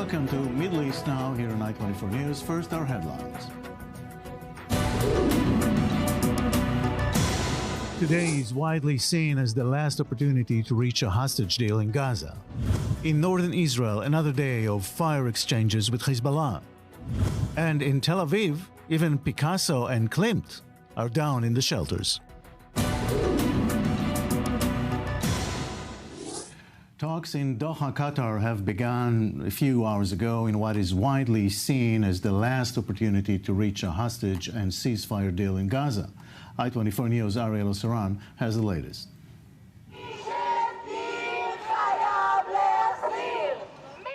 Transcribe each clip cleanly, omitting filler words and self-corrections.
Welcome to Middle East Now here on I-24 News. First, our headlines. Today is widely seen as the last opportunity to reach a hostage deal in Gaza. In northern Israel, another day of fire exchanges with Hezbollah. And in Tel Aviv, even Picasso and Klimt are down in the shelters. Talks in Doha, Qatar have begun a few hours ago in what is widely seen as the last opportunity to reach a hostage and ceasefire deal in Gaza. I-24 News' Archeological has the latest.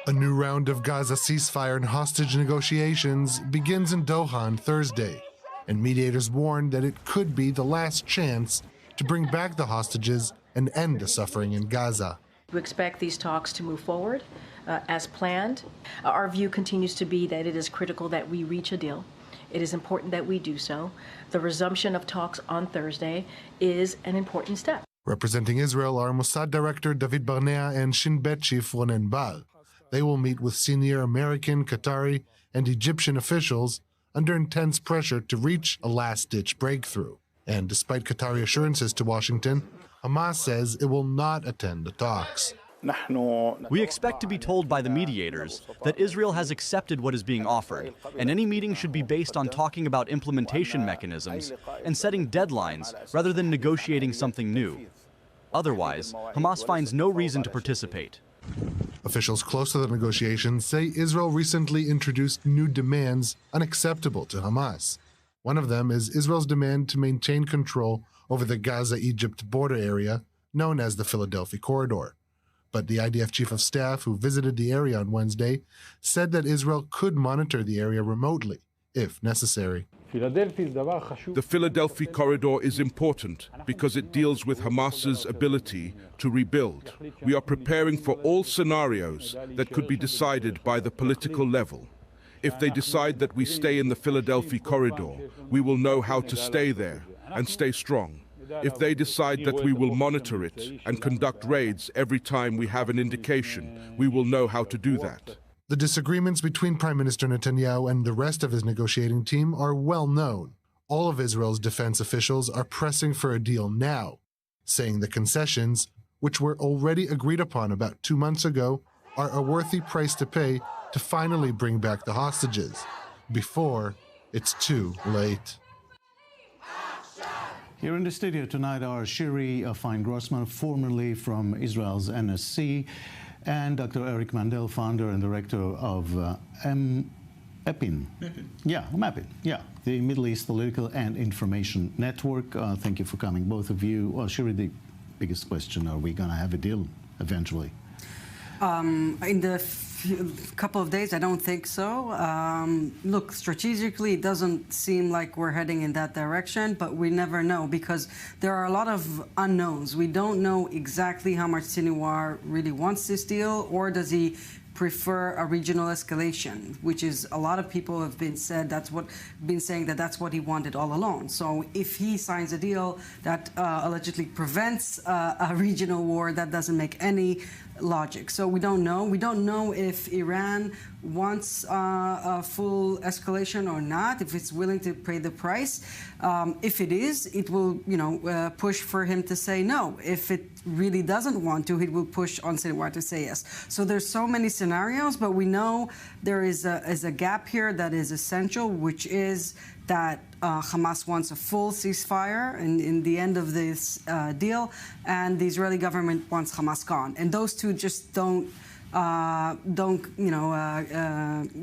A new round of Gaza ceasefire and hostage negotiations begins in Doha on Thursday, and mediators warned that it could be the last chance to bring back the hostages and end the suffering in Gaza. We expect these talks to move forward as planned. Our view continues to be that it is critical that we reach a deal. It is important that we do so. The resumption of talks on Thursday is an important step. Representing Israel are Mossad Director David Barnea and Shin Bet Chief Ronen Bar. They will meet with senior American, Qatari, and Egyptian officials under intense pressure to reach a last-ditch breakthrough. And despite Qatari assurances to Washington, Hamas says it will not attend the talks. We expect to be told by the mediators that Israel has accepted what is being offered, and any meeting should be based on talking about implementation mechanisms and setting deadlines rather than negotiating something new. Otherwise, Hamas finds no reason to participate. Officials close to the negotiations say Israel recently introduced new demands unacceptable to Hamas. One of them is Israel's demand to maintain control over the Gaza-Egypt border area, known as the Philadelphia Corridor. But the IDF Chief of Staff, who visited the area on Wednesday, said that Israel could monitor the area remotely, if necessary. The Philadelphia Corridor is important because it deals with Hamas's ability to rebuild. We are preparing for all scenarios that could be decided by the political level. If they decide that we stay in the Philadelphia Corridor, we will know how to stay there and stay strong. If they decide that we will monitor it and conduct raids every time we have an indication, we will know how to do that. The disagreements between Prime Minister Netanyahu and the rest of his negotiating team are well known. All of Israel's defense officials are pressing for a deal now, saying the concessions, which were already agreed upon about 2 months ago, are a worthy price to pay to finally bring back the hostages, before it's too late. Here in the studio tonight are Shiri Fine-Grossman, formerly from Israel's NSC, and Dr. Eric Mandel, founder and director of MAPIN. Yeah, MAPIN. Yeah, the Middle East Political and Information Network. Thank you for coming, both of you. Well, Shiri, the biggest question, are we going to have a deal eventually? In the couple of days, I don't think so. Look, strategically, it doesn't seem like we're heading in that direction, but we never know because there are a lot of unknowns. We don't know exactly how much Sinwar really wants this deal, or does he prefer a regional escalation, which is a lot of people have been saying that's what he wanted all along. So if he signs a deal that allegedly prevents a regional war, that doesn't make any logic. So we don't know. We don't know if Iran wants a full escalation or not, if it's willing to pay the price. If it is, it will, push for him to say no. If it really doesn't want to, it will push on Sinwar to say yes. So there's so many scenarios, but we know there is a gap here that is essential, which is that Hamas wants a full ceasefire in the end of this deal, and the Israeli government wants Hamas gone. And those two just don't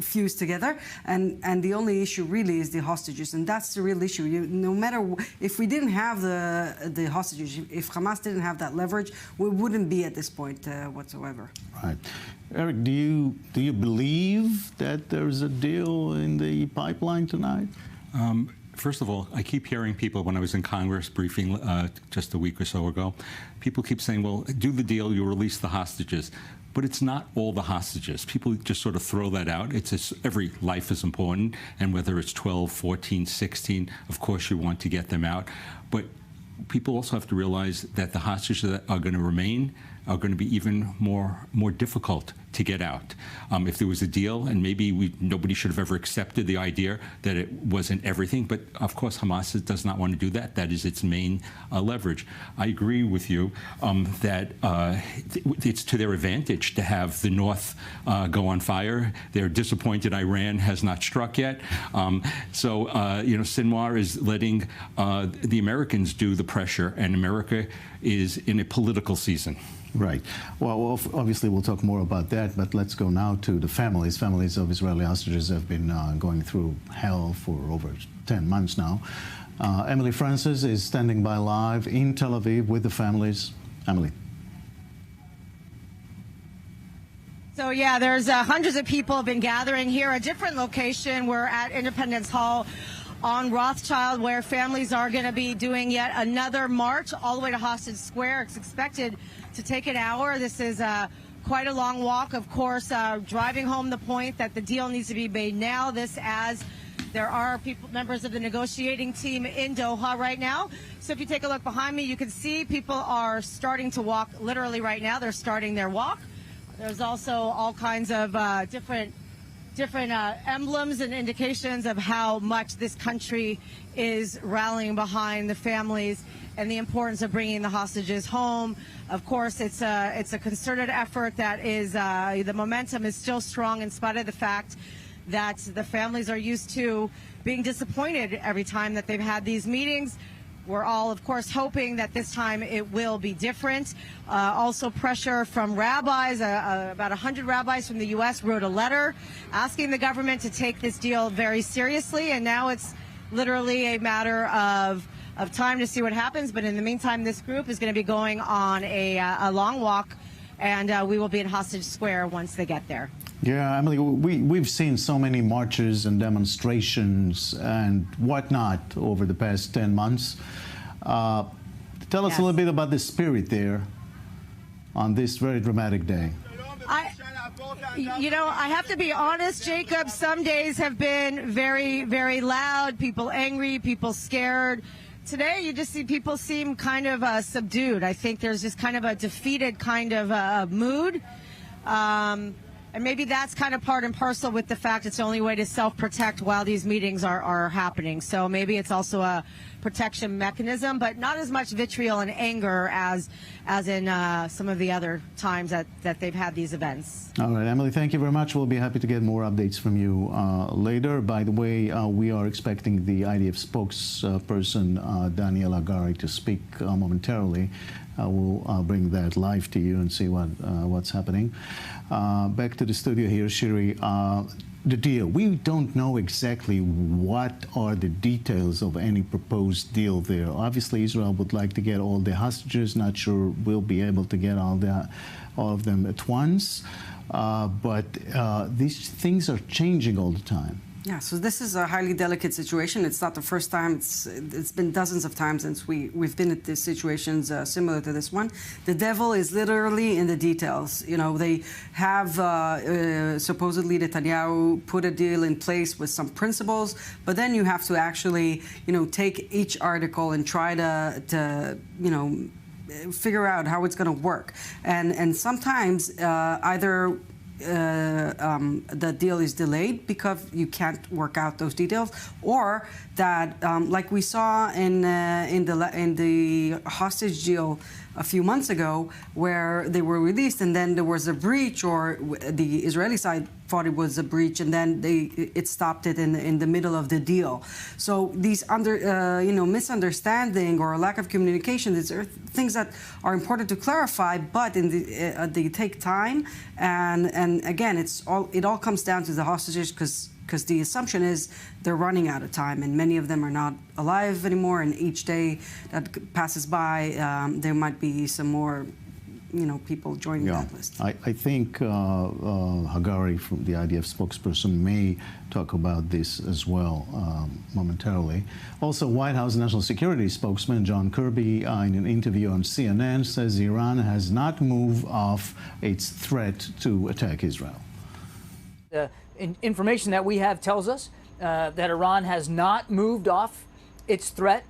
fuse together. And the only issue really is the hostages, and that's the real issue. No matter if we didn't have the hostages, if Hamas didn't have that leverage, we wouldn't be at this point whatsoever. Right, Eric, do you believe that there's a deal in the pipeline tonight? First of all, I keep hearing people, when I was in Congress briefing just a week or so ago, people keep saying, well, do the deal, you release the hostages. But it's not all the hostages. People just sort of throw that out. Every life is important, and whether it's 12, 14, 16, of course you want to get them out. But people also have to realize that the hostages that are going to remain are going to be even more difficult to get out. If there was a deal, and maybe nobody should have ever accepted the idea that it wasn't everything, but of course Hamas does not want to do that. That is its main leverage. I agree with you that it's to their advantage to have the North go on fire. They're disappointed Iran has not struck yet. So Sinwar is letting the Americans do the pressure, and America is in a political season. Right. Well, obviously we'll talk more about that, but let's go now to the families. Families of Israeli hostages have been going through hell for over 10 months now. Emily Francis is standing by live in Tel Aviv with the families. Emily. So yeah, there's hundreds of people have been gathering here. A different location. We're at Independence Hall on Rothschild, where families are going to be doing yet another march all the way to Hostage Square. It's expected to take an hour. This is quite a long walk, of course, driving home the point that the deal needs to be made now. This as there are members of the negotiating team in Doha right now. So if you take a look behind me, you can see people are starting to walk literally right now. They're starting their walk. There's also all kinds of different emblems and indications of how much this country is rallying behind the families and the importance of bringing the hostages home. Of course, it's a concerted effort that is, the momentum is still strong in spite of the fact that the families are used to being disappointed every time that they've had these meetings. We're all, of course, hoping that this time it will be different. Also pressure from rabbis. About 100 rabbis from the U.S. wrote a letter asking the government to take this deal very seriously. And now it's literally a matter of time to see what happens. But in the meantime, this group is going to be going on a long walk, and we will be in Hostage Square once they get there. Yeah, Emily, we've seen so many marches and demonstrations and whatnot over the past 10 months. Tell us a little bit about the spirit there on this very dramatic day. I have to be honest, Jacob, some days have been very, very loud, people angry, people scared. Today, you just see people seem kind of subdued. I think there's just kind of a defeated kind of mood. And maybe that's kind of part and parcel with the fact it's the only way to self-protect while these meetings are happening. So maybe it's also a protection mechanism, but not as much vitriol and anger as in some of the other times that they've had these events. All right, Emily, thank you very much. We'll be happy to get more updates from you later. By the way, we are expecting the IDF spokesperson, Daniel Agari, to speak momentarily. We'll bring that live to you and see what's happening. Back to the studio here, Shiri. The deal. We don't know exactly what are the details of any proposed deal there. Obviously, Israel would like to get all the hostages. Not sure we'll be able to get all of them at once. But these things are changing all the time. Yeah, so this is a highly delicate situation. It's not the first time. It's been dozens of times since we've been at these situations similar to this one. The devil is literally in the details. You know, they have supposedly Netanyahu put a deal in place with some principles, but then you have to actually, take each article and try to figure out how it's going to work. And sometimes either the deal is delayed because you can't work out those details, or that, like we saw in the hostage deal a few months ago, where they were released and then there was a breach, or the Israeli side thought it was a breach, and then it stopped it in the middle of the deal. So these misunderstanding or lack of communication, these are things that are important to clarify, but they take time, and again, it all comes down to the hostages, because the assumption is they're running out of time, and many of them are not alive anymore, and each day that passes by, there might be some more people joining that list. I think Hagari, from the IDF spokesperson, may talk about this as well momentarily. Also, White House National Security spokesman John Kirby, in an interview on CNN, says Iran has not moved off its threat to attack Israel. Information that we have tells us that Iran has not moved off its threat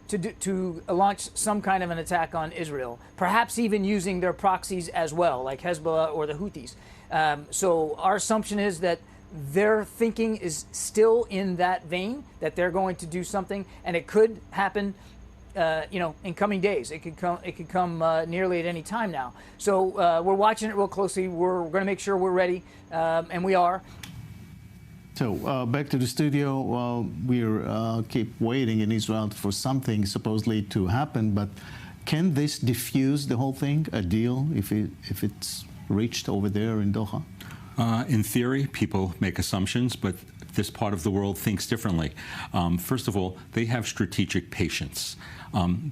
to launch some kind of an attack on Israel, perhaps even using their proxies as well, like Hezbollah or the Houthis. So our assumption is that their thinking is still in that vein, that they're going to do something, and it could happen, in coming days. It could come nearly at any time now. So we're watching it real closely. We're going to make sure we're ready, and we are. So back to the studio. We're keep waiting in Israel for something supposedly to happen, but can this diffuse the whole thing, a deal, if it's reached over there in Doha? In theory, people make assumptions, but this part of the world thinks differently. First of all, they have strategic patience.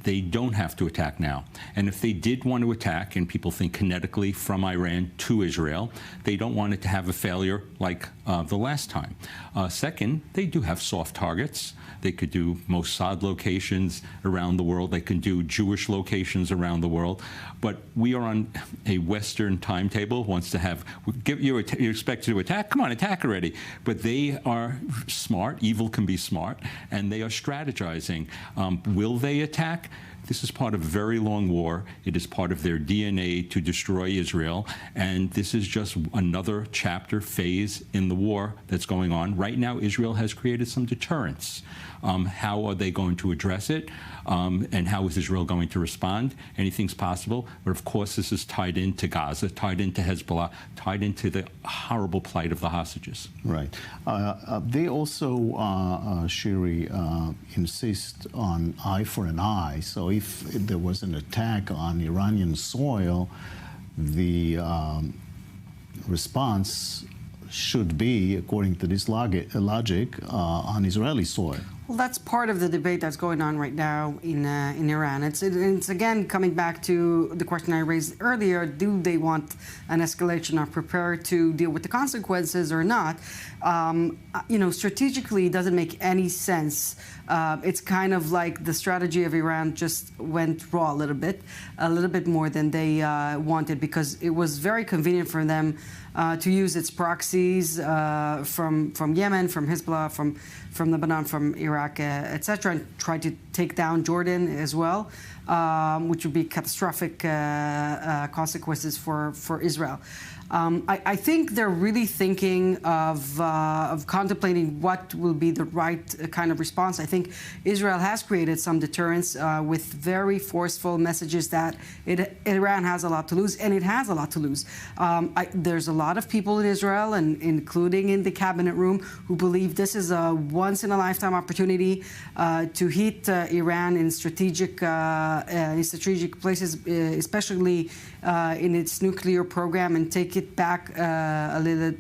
They don't have to attack now. And if they did want to attack, and people think kinetically from Iran to Israel, they don't want it to have a failure like the last time. Second, they do have soft targets. They could do Mossad locations around the world. They can do Jewish locations around the world. But we are on a Western timetable. Wants to have, you're expected to attack. Come on, attack already. But they are smart. Evil can be smart, and they are strategizing. Will they attack? This is part of a very long war. It is part of their DNA to destroy Israel. And this is just another chapter, phase in the war that's going on. Right now, Israel has created some deterrence. How are they going to address it? And how is Israel going to respond? Anything's possible. But of course, this is tied into Gaza, tied into Hezbollah, tied into the horrible plight of the hostages. Right. They also, Shiri, insist on eye for an eye. So if there was an attack on Iranian soil, the response should be, according to this logic, on Israeli soil. Well, that's part of the debate that's going on right now in Iran. It's again coming back to the question I raised earlier: do they want an escalation, or prepare to deal with the consequences, or not? Strategically, it doesn't make any sense. It's kind of like the strategy of Iran just went raw a little bit more than they wanted, because it was very convenient for them to use its proxies from Yemen, from Hezbollah, from Lebanon, from Iraq, etc., and try to take down Jordan as well, which would be catastrophic consequences for Israel. I think they're really thinking of contemplating what will be the right kind of response. I think Israel has created some deterrence with very forceful messages that Iran has a lot to lose, and it has a lot to lose. There's a lot of people in Israel, and including in the cabinet room, who believe this is a once-in-a-lifetime opportunity to hit Iran in strategic places, especially in its nuclear program, and take it back to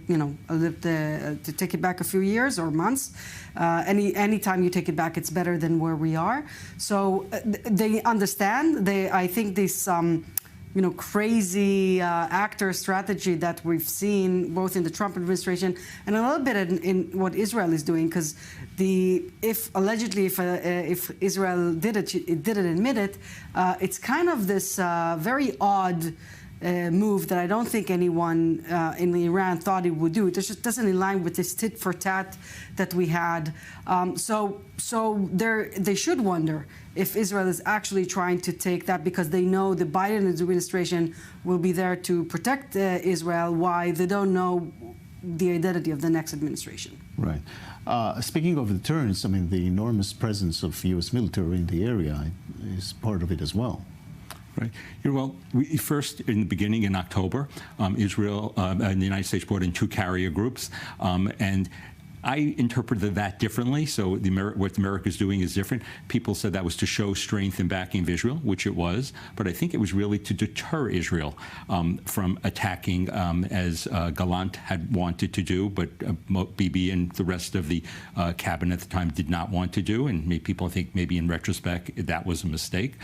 take it back a few years or months. Any time you take it back, it's better than where we are. So they understand. I think this crazy actor strategy that we've seen both in the Trump administration and a little bit in what Israel is doing, because if Israel didn't admit it, it's kind of this very odd move that I don't think anyone in Iran thought it would do. It just doesn't align with this tit for tat that we had. So they should wonder if Israel is actually trying to take that, because they know the Biden administration will be there to protect Israel, why they don't know the identity of the next administration. Right. Speaking of deterrence, I mean, the enormous presence of U.S. military in the area is part of it as well. Right. Well, first, in the beginning, in October, Israel and the United States brought in 2 carrier groups, and I interpreted that differently. So what America is doing is different. People said that was to show strength and backing of Israel, which it was. But I think it was really to deter Israel from attacking, as Gallant had wanted to do, but Bibi and the rest of the cabinet at the time did not want to do. And people think maybe in retrospect that was a mistake.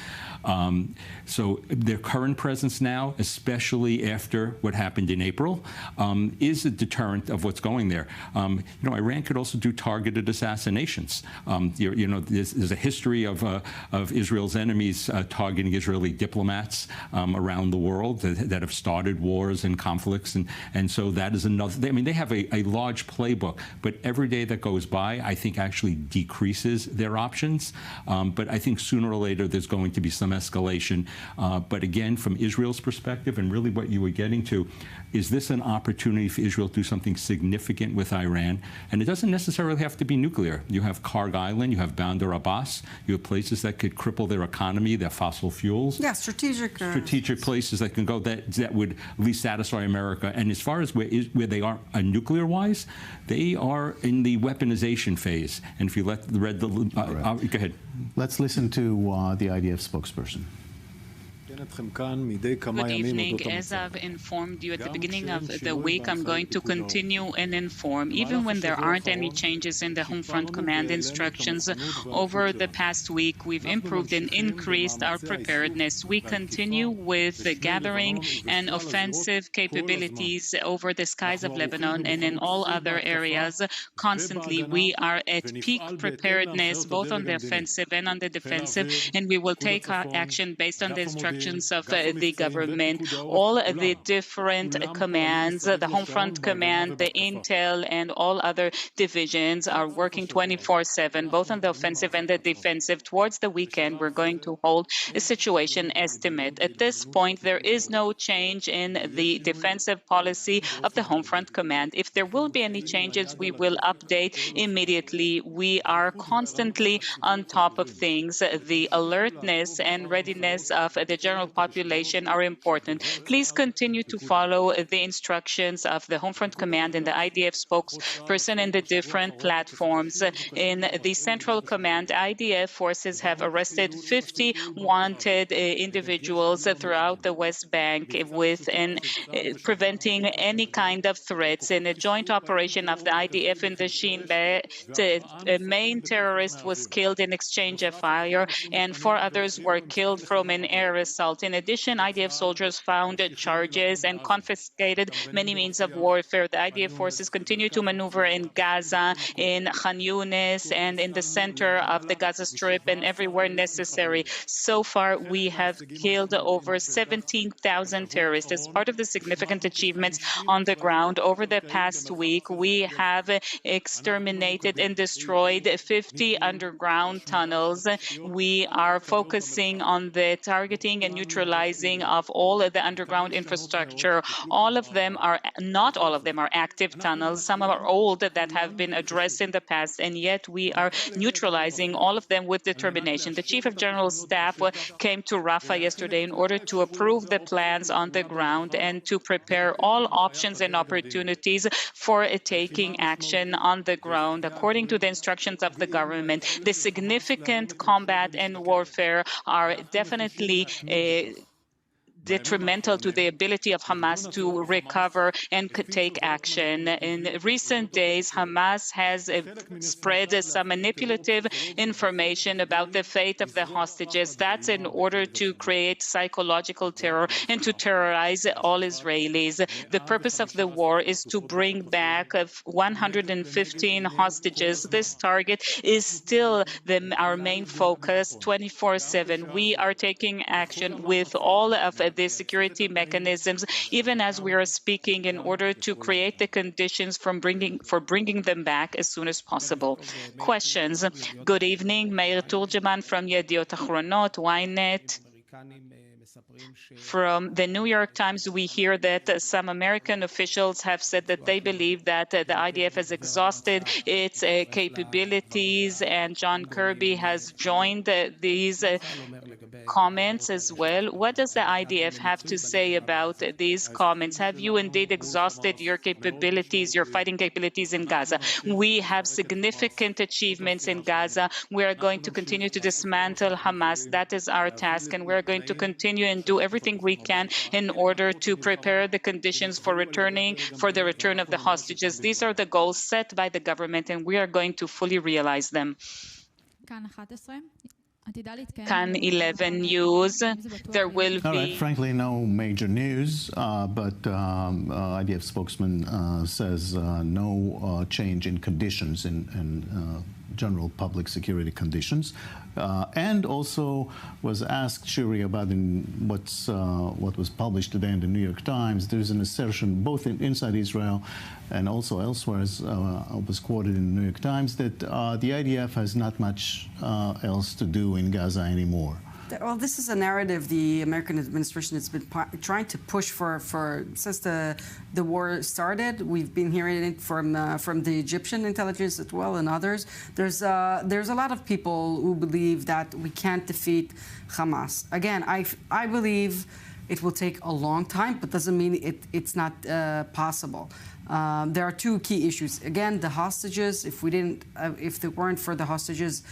So their current presence now, especially after what happened in April, is a deterrent of what's going there. Iran Iran could also do targeted assassinations. There's a history of Israel's enemies targeting Israeli diplomats around the world that have started wars and conflicts, and so that is another. They have a large playbook, but every day that goes by, I think actually decreases their options. But I think sooner or later there's going to be some escalation. But again, from Israel's perspective, and really what you were getting to, is this an opportunity for Israel to do something significant with Iran? And it doesn't necessarily have to be nuclear. You have Karg Island, you have Bandar Abbas, you have places that could cripple their economy, their fossil fuels. Yeah, strategic places that can go that would at least satisfy America. And as far as where they are nuclear-wise, they are in the weaponization phase. And if you go ahead. Let's listen to the IDF spokesperson. Good evening. As I've informed you at the beginning of the week, I'm going to continue and inform. Even when there aren't any changes in the Home Front Command instructions, over the past week, we've improved and increased our preparedness. We continue with the gathering and offensive capabilities over the skies of Lebanon and in all other areas. Constantly, we are at peak preparedness, both on the offensive and on the defensive, and we will take action based on the instructions of the government. All the different commands, the Home Front Command, the Intel, and all other divisions are working 24/7, both on the offensive and the defensive. Towards the weekend, we're going to hold a situation estimate. At this point, there is no change in the defensive policy of the Home Front Command. If there will be any changes, we will update immediately. We are constantly on top of things. The alertness and readiness of the general population are important. Please continue to follow the instructions of the Home Front Command and the IDF spokesperson in the different platforms. In the Central Command, IDF forces have arrested 50 wanted individuals throughout the West Bank preventing any kind of threats. In a joint operation of the IDF in the Shin Bet, a main terrorist was killed in exchange of fire, and 4 others were killed from an air assault. In addition, IDF soldiers found charges and confiscated many means of warfare. The IDF forces continue to maneuver in Gaza, in Khan Yunis, and in the center of the Gaza Strip and everywhere necessary. So far, we have killed over 17,000 terrorists. As part of the significant achievements on the ground over the past week, we have exterminated and destroyed 50 underground tunnels. We are focusing on the targeting and neutralizing of all of the underground infrastructure. Not all of them are active tunnels. Some are old that have been addressed in the past, and yet we are neutralizing all of them with determination. The Chief of General Staff came to Rafah yesterday in order to approve the plans on the ground and to prepare all options and opportunities for taking action on the ground. According to the instructions of the government, the significant combat and warfare are definitely detrimental to the ability of Hamas to recover and take action. In recent days, Hamas has spread some manipulative information about the fate of the hostages. That's in order to create psychological terror and to terrorize all Israelis. The purpose of the war is to bring back 115 hostages. This target is still our main focus 24/7. We are taking action with all of the security mechanisms, even as we are speaking, in order to create the conditions for bringing them back as soon as possible. Questions? Good evening, Meir Turgeman from Yediot Achronot, Ynet. From the New York Times, we hear that some American officials have said that they believe that the IDF has exhausted its capabilities, and John Kirby has joined these comments as well. What does the IDF have to say about these comments? Have you indeed exhausted your capabilities, your fighting capabilities in Gaza? We have significant achievements in Gaza. We are going to continue to dismantle Hamas. That is our task, and we're going to continue and do everything we can in order to prepare the conditions for the return of the hostages. These are the goals set by the government, and we are going to fully realize them. Can 11 News. There will be... All right, frankly, no major news, but IDF spokesman says no change in conditions, in general public security conditions, and also was asked, Shiri, about what was published today in the New York Times. There's an assertion both inside Israel and also elsewhere, as was quoted in the New York Times, that the IDF has not much else to do in Gaza anymore. Well, this is a narrative the American administration has been trying to push for since the war started. We've been hearing it from the Egyptian intelligence as well and others. There's a lot of people who believe that we can't defeat Hamas. Again, I believe it will take a long time, but doesn't mean it's not possible. There are two key issues. Again, the hostages. If they weren't for the hostages,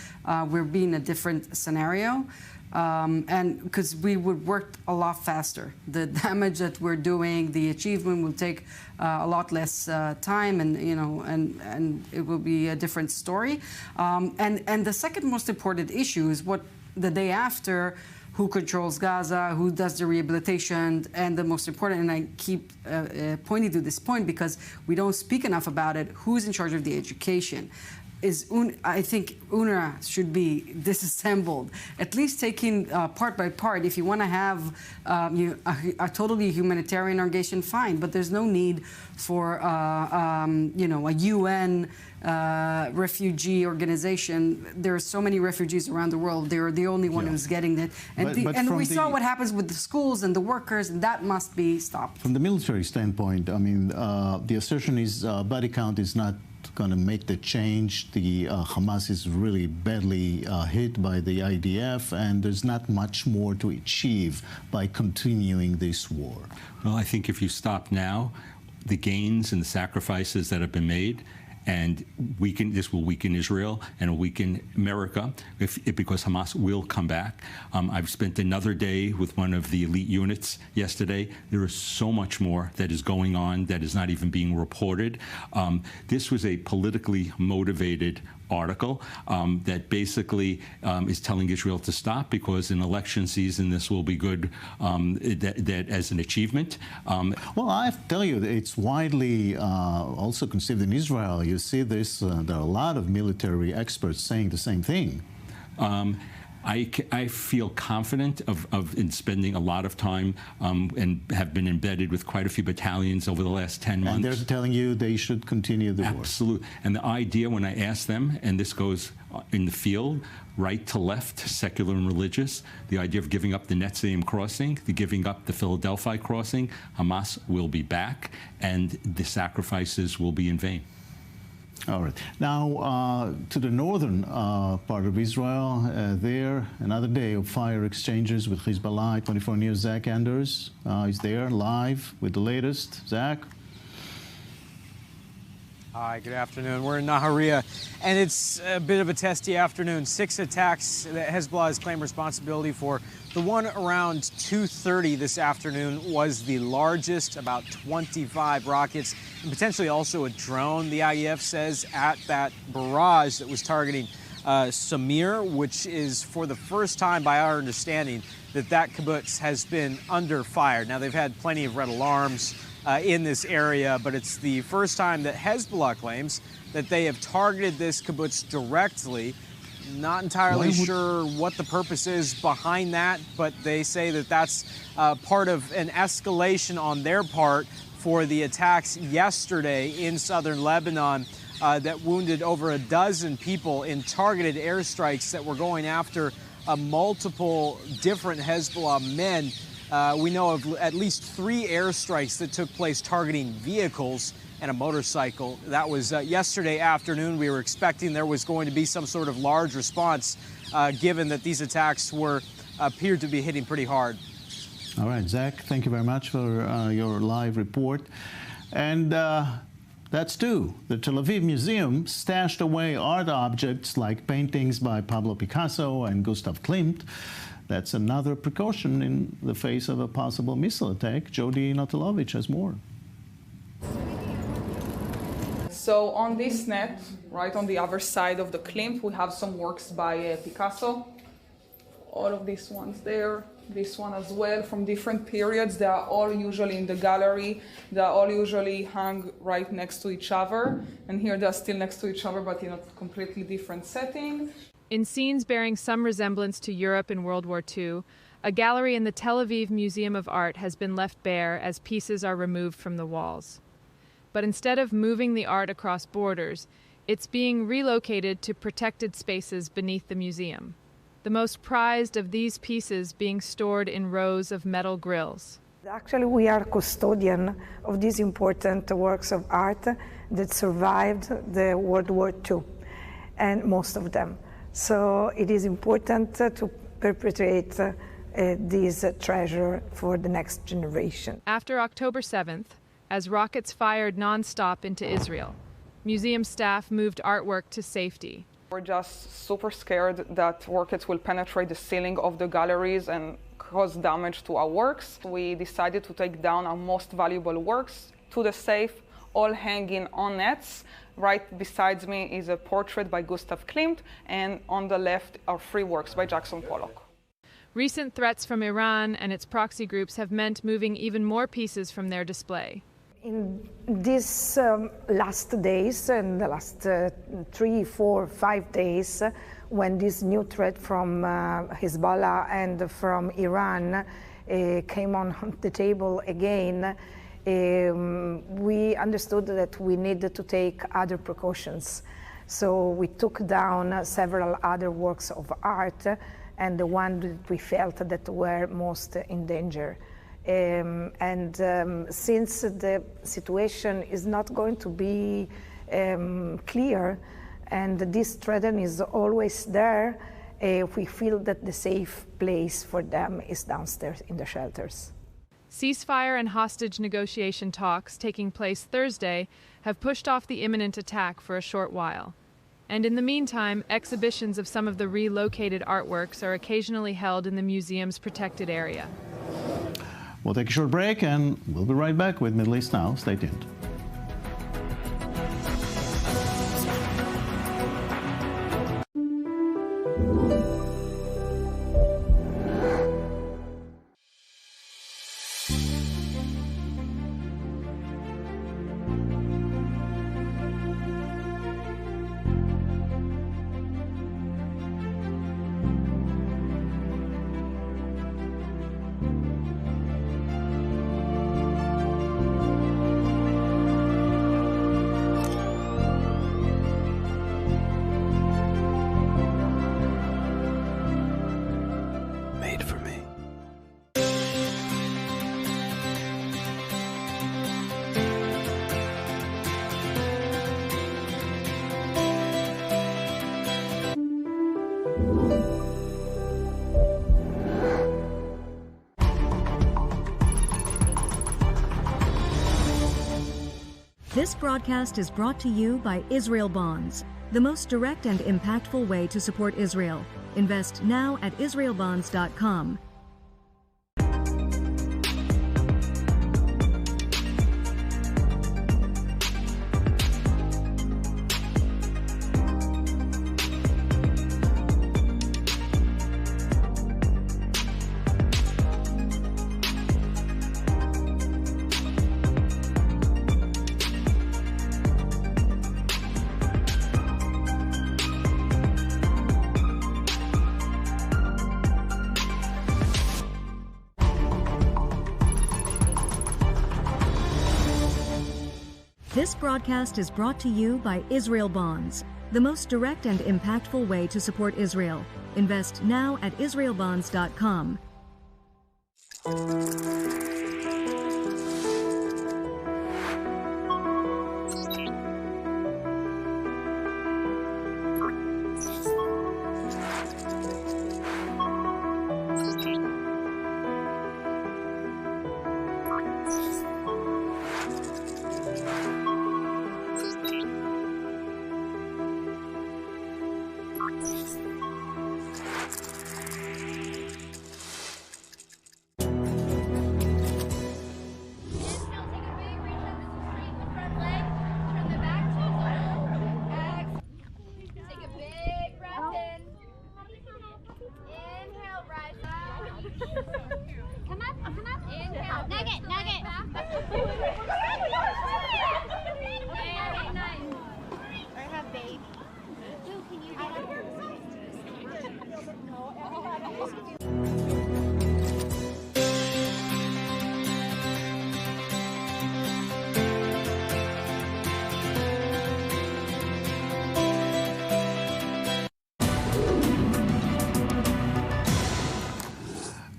we'd be in a different scenario. And because we would work a lot faster. The damage that we're doing, the achievement will take a lot less time, and and it will be a different story. And the second most important issue is what the day after. Who controls Gaza, who does the rehabilitation, and the most important, and I keep pointing to this point because we don't speak enough about it, who's in charge of the education. I think UNRWA should be disassembled, at least taking part by part. If you want to have a totally humanitarian organization, fine, but there's no need for a UN refugee organization. There are so many refugees around the world. They're the only one who's getting it. And we saw what happens with the schools and the workers, and that must be stopped. From the military standpoint, I mean, the assertion is body count is not going to make the change. The Hamas is really badly hit by the IDF, and there's not much more to achieve by continuing this war. Well, I think if you stop now, the gains and the sacrifices that have been made, and this will weaken Israel and will weaken America because Hamas will come back. I've spent another day with one of the elite units yesterday. There is so much more that is going on that is not even being reported. This was a politically motivated article that basically is telling Israel to stop because in election season this will be good that as an achievement. Well, I have to tell you, it's widely also conceived in Israel. You see this, there are a lot of military experts saying the same thing. I feel confident in spending a lot of time and have been embedded with quite a few battalions over the last 10 months. And they're telling you they should continue the war. Absolutely. And the idea when I ask them, and this goes in the field, right to left, secular and religious, the idea of giving up the Netzium crossing, the giving up the Philadelphia crossing, Hamas will be back, and the sacrifices will be in vain. All right. Now, to the northern part of Israel, there, another day of fire exchanges with Hezbollah. 24 News' Zach Anders is there live with the latest. Zach? Hi, good afternoon. We're in Nahariya, and it's a bit of a testy afternoon. 6 attacks that Hezbollah has claimed responsibility for. The one around 2:30 this afternoon was the largest, about 25 rockets, and potentially also a drone, the IDF says, at that barrage that was targeting Samir, which is for the first time, by our understanding, that kibbutz has been under fire. Now, they've had plenty of red alarms in this area, but it's the first time that Hezbollah claims that they have targeted this kibbutz directly. Not entirely sure what the purpose is behind that, but they say that that's part of an escalation on their part for the attacks yesterday in southern Lebanon that wounded over a dozen people in targeted airstrikes that were going after multiple different Hezbollah men. We know of at least 3 airstrikes that took place targeting vehicles and a motorcycle. That was yesterday afternoon. We were expecting there was going to be some sort of large response, given that these attacks appeared to be hitting pretty hard. All right, Zach, thank you very much for your live report. And that's two. The Tel Aviv Museum stashed away art objects like paintings by Pablo Picasso and Gustav Klimt. That's another precaution in the face of a possible missile attack. Jody Notilovich has more. So on this net, right on the other side of the Klimt, we have some works by Picasso. all of these ones there, this one as well, from different periods. They are all usually in the gallery. They are all usually hung right next to each other. And here they're still next to each other, but in a completely different setting. In scenes bearing some resemblance to Europe in World War II, a gallery in the Tel Aviv Museum of Art has been left bare as pieces are removed from the walls. But instead of moving the art across borders, it's being relocated to protected spaces beneath the museum. The most prized of these pieces being stored in rows of metal grills. Actually, we are custodian of these important works of art that survived the World War II, and most of them. So it is important to perpetuate this treasure for the next generation. After October 7th, as rockets fired nonstop into Israel, museum staff moved artwork to safety. We're just super scared that rockets will penetrate the ceiling of the galleries and cause damage to our works. We decided to take down our most valuable works to the safe, all hanging on nets. Right beside me is a portrait by Gustav Klimt, and on the left are 3 works by Jackson Pollock. Recent threats from Iran and its proxy groups have meant moving even more pieces from their display. In these last days, and the last 3, 4, 5 days, when this new threat from Hezbollah and from Iran came on the table again, we understood that we needed to take other precautions. So we took down several other works of art, and the ones that we felt that were most in danger. Since the situation is not going to be clear, and this threat is always there, we feel that the safe place for them is downstairs in the shelters. Ceasefire and hostage negotiation talks taking place Thursday have pushed off the imminent attack for a short while. And in the meantime, exhibitions of some of the relocated artworks are occasionally held in the museum's protected area. We'll take a short break, and we'll be right back with Middle East Now. Stay tuned. This broadcast is brought to you by Israel Bonds, the most direct and impactful way to support Israel. Invest now at israelbonds.com. This broadcast is brought to you by Israel Bonds, the most direct and impactful way to support Israel. Invest now at israelbonds.com. Come up. Inhale. Nugget. Very nice. I have baby. Lou, can you get up?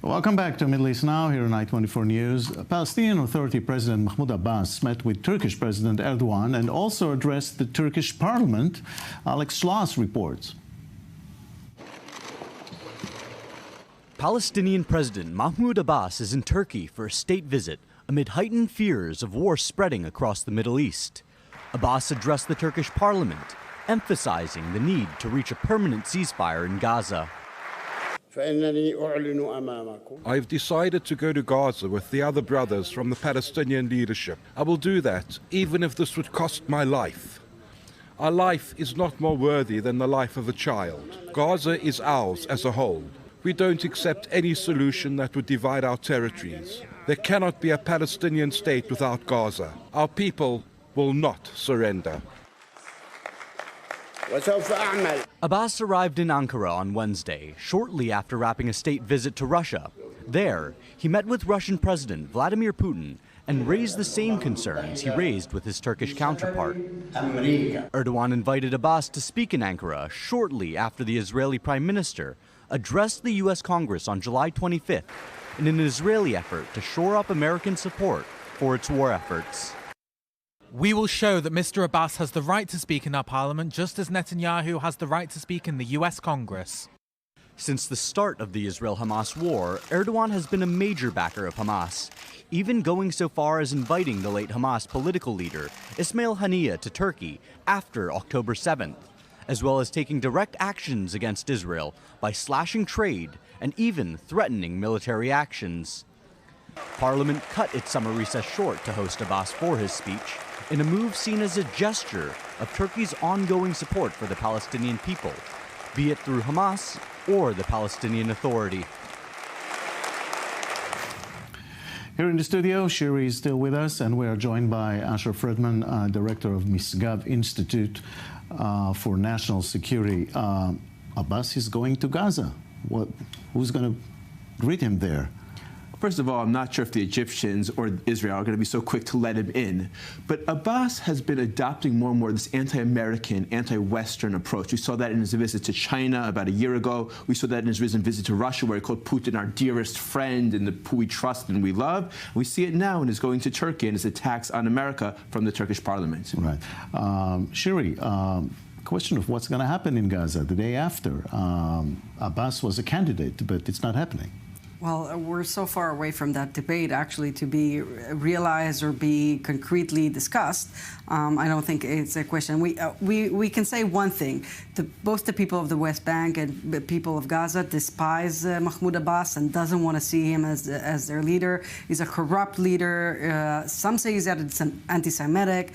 Welcome back to Middle East Now here on I-24 News. Palestinian Authority President Mahmoud Abbas met with Turkish President Erdogan and also addressed the Turkish parliament. Alex Schloss reports. Palestinian President Mahmoud Abbas is in Turkey for a state visit amid heightened fears of war spreading across the Middle East. Abbas addressed the Turkish parliament, emphasizing the need to reach a permanent ceasefire in Gaza. I've decided to go to Gaza with the other brothers from the Palestinian leadership. I will do that, even if this would cost my life. Our life is not more worthy than the life of a child. Gaza is ours as a whole. We don't accept any solution that would divide our territories. There cannot be a Palestinian state without Gaza. Our people will not surrender. Abbas arrived in Ankara on Wednesday, shortly after wrapping a state visit to Russia. There, he met with Russian President Vladimir Putin and raised the same concerns he raised with his Turkish counterpart. Erdogan invited Abbas to speak in Ankara shortly after the Israeli Prime Minister addressed the U.S. Congress on July 25th in an Israeli effort to shore up American support for its war efforts. We will show that Mr. Abbas has the right to speak in our parliament, just as Netanyahu has the right to speak in the US Congress. Since the start of the Israel-Hamas war, Erdogan has been a major backer of Hamas, even going so far as inviting the late Hamas political leader, Ismail Haniyeh, to Turkey after October 7th, as well as taking direct actions against Israel by slashing trade and even threatening military actions. Parliament cut its summer recess short to host Abbas for his speech, in a move seen as a gesture of Turkey's ongoing support for the Palestinian people, be it through Hamas or the Palestinian Authority. Here in the studio, Shiri is still with us, and we are joined by Asher Friedman, director of Misgav Institute for National Security. Abbas is going to Gaza. Who's going to greet him there? First of all, I'm not sure if the Egyptians or Israel are going to be so quick to let him in. But Abbas has been adopting more and more this anti-American, anti-Western approach. We saw that in his visit to China about a year ago. We saw that in his recent visit to Russia, where he called Putin our dearest friend and who we trust and we love. We see it now in his going to Turkey and his attacks on America from the Turkish parliament. Right. Shiri, question of what's going to happen in Gaza the day after. Abbas was a candidate, but it's not happening. Well, we're so far away from that debate, actually, to be realized or be concretely discussed. I don't think it's a question. We can say one thing. Both the people of the West Bank and the people of Gaza despise Mahmoud Abbas and doesn't want to see him as their leader. He's a corrupt leader. Some say he's anti-Semitic.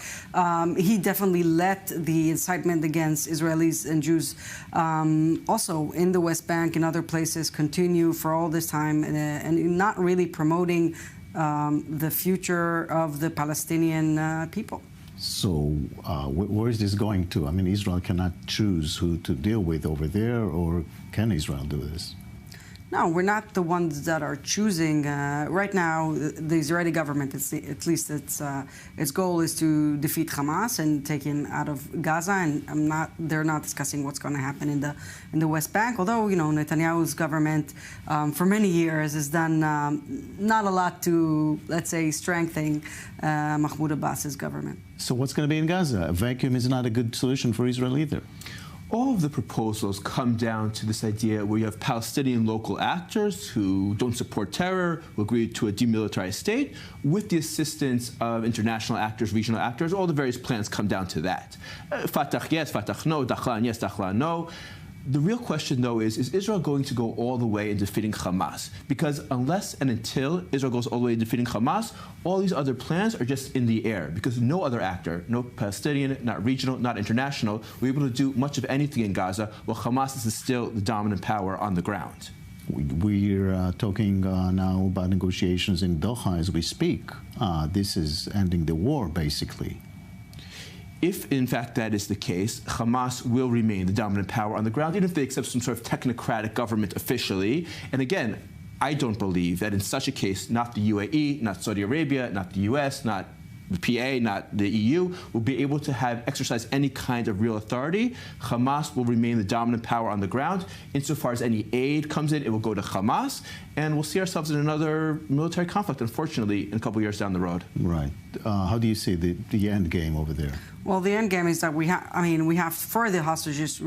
He definitely let the incitement against Israelis and Jews also in the West Bank and other places continue for all this time. And not really promoting the future of the Palestinian people. So where is this going to? I mean, Israel cannot choose who to deal with over there, or can Israel do this? No, we're not the ones that are choosing. Right now, the Israeli government, at least its goal is to defeat Hamas and take him out of Gaza. And they're not discussing what's going to happen in the West Bank. Although, you know, Netanyahu's government for many years has done not a lot to, let's say, strengthen Mahmoud Abbas's government. So what's going to be in Gaza? A vacuum is not a good solution for Israel either. All of the proposals come down to this idea where you have Palestinian local actors who don't support terror, who agree to a demilitarized state, with the assistance of international actors, regional actors. All the various plans come down to that. Fatah yes, Fatah no, Dakhlan yes, Dakhlan no. The real question, though, is Israel going to go all the way in defeating Hamas? Because unless and until Israel goes all the way in defeating Hamas, all these other plans are just in the air, because no other actor, no Palestinian, not regional, not international, will be able to do much of anything in Gaza, while Hamas is still the dominant power on the ground. We're talking now about negotiations in Doha as we speak. This is ending the war, basically. If, in fact, that is the case, Hamas will remain the dominant power on the ground, even if they accept some sort of technocratic government officially. And again, I don't believe that in such a case, not the UAE, not Saudi Arabia, not the US, not the PA, not the EU, will be able to exercise any kind of real authority. Hamas will remain the dominant power on the ground. Insofar as any aid comes in, it will go to Hamas, and we'll see ourselves in another military conflict, unfortunately, in a couple of years down the road. Right. How do you see the end game over there? Well, the end game is that we have for the hostages,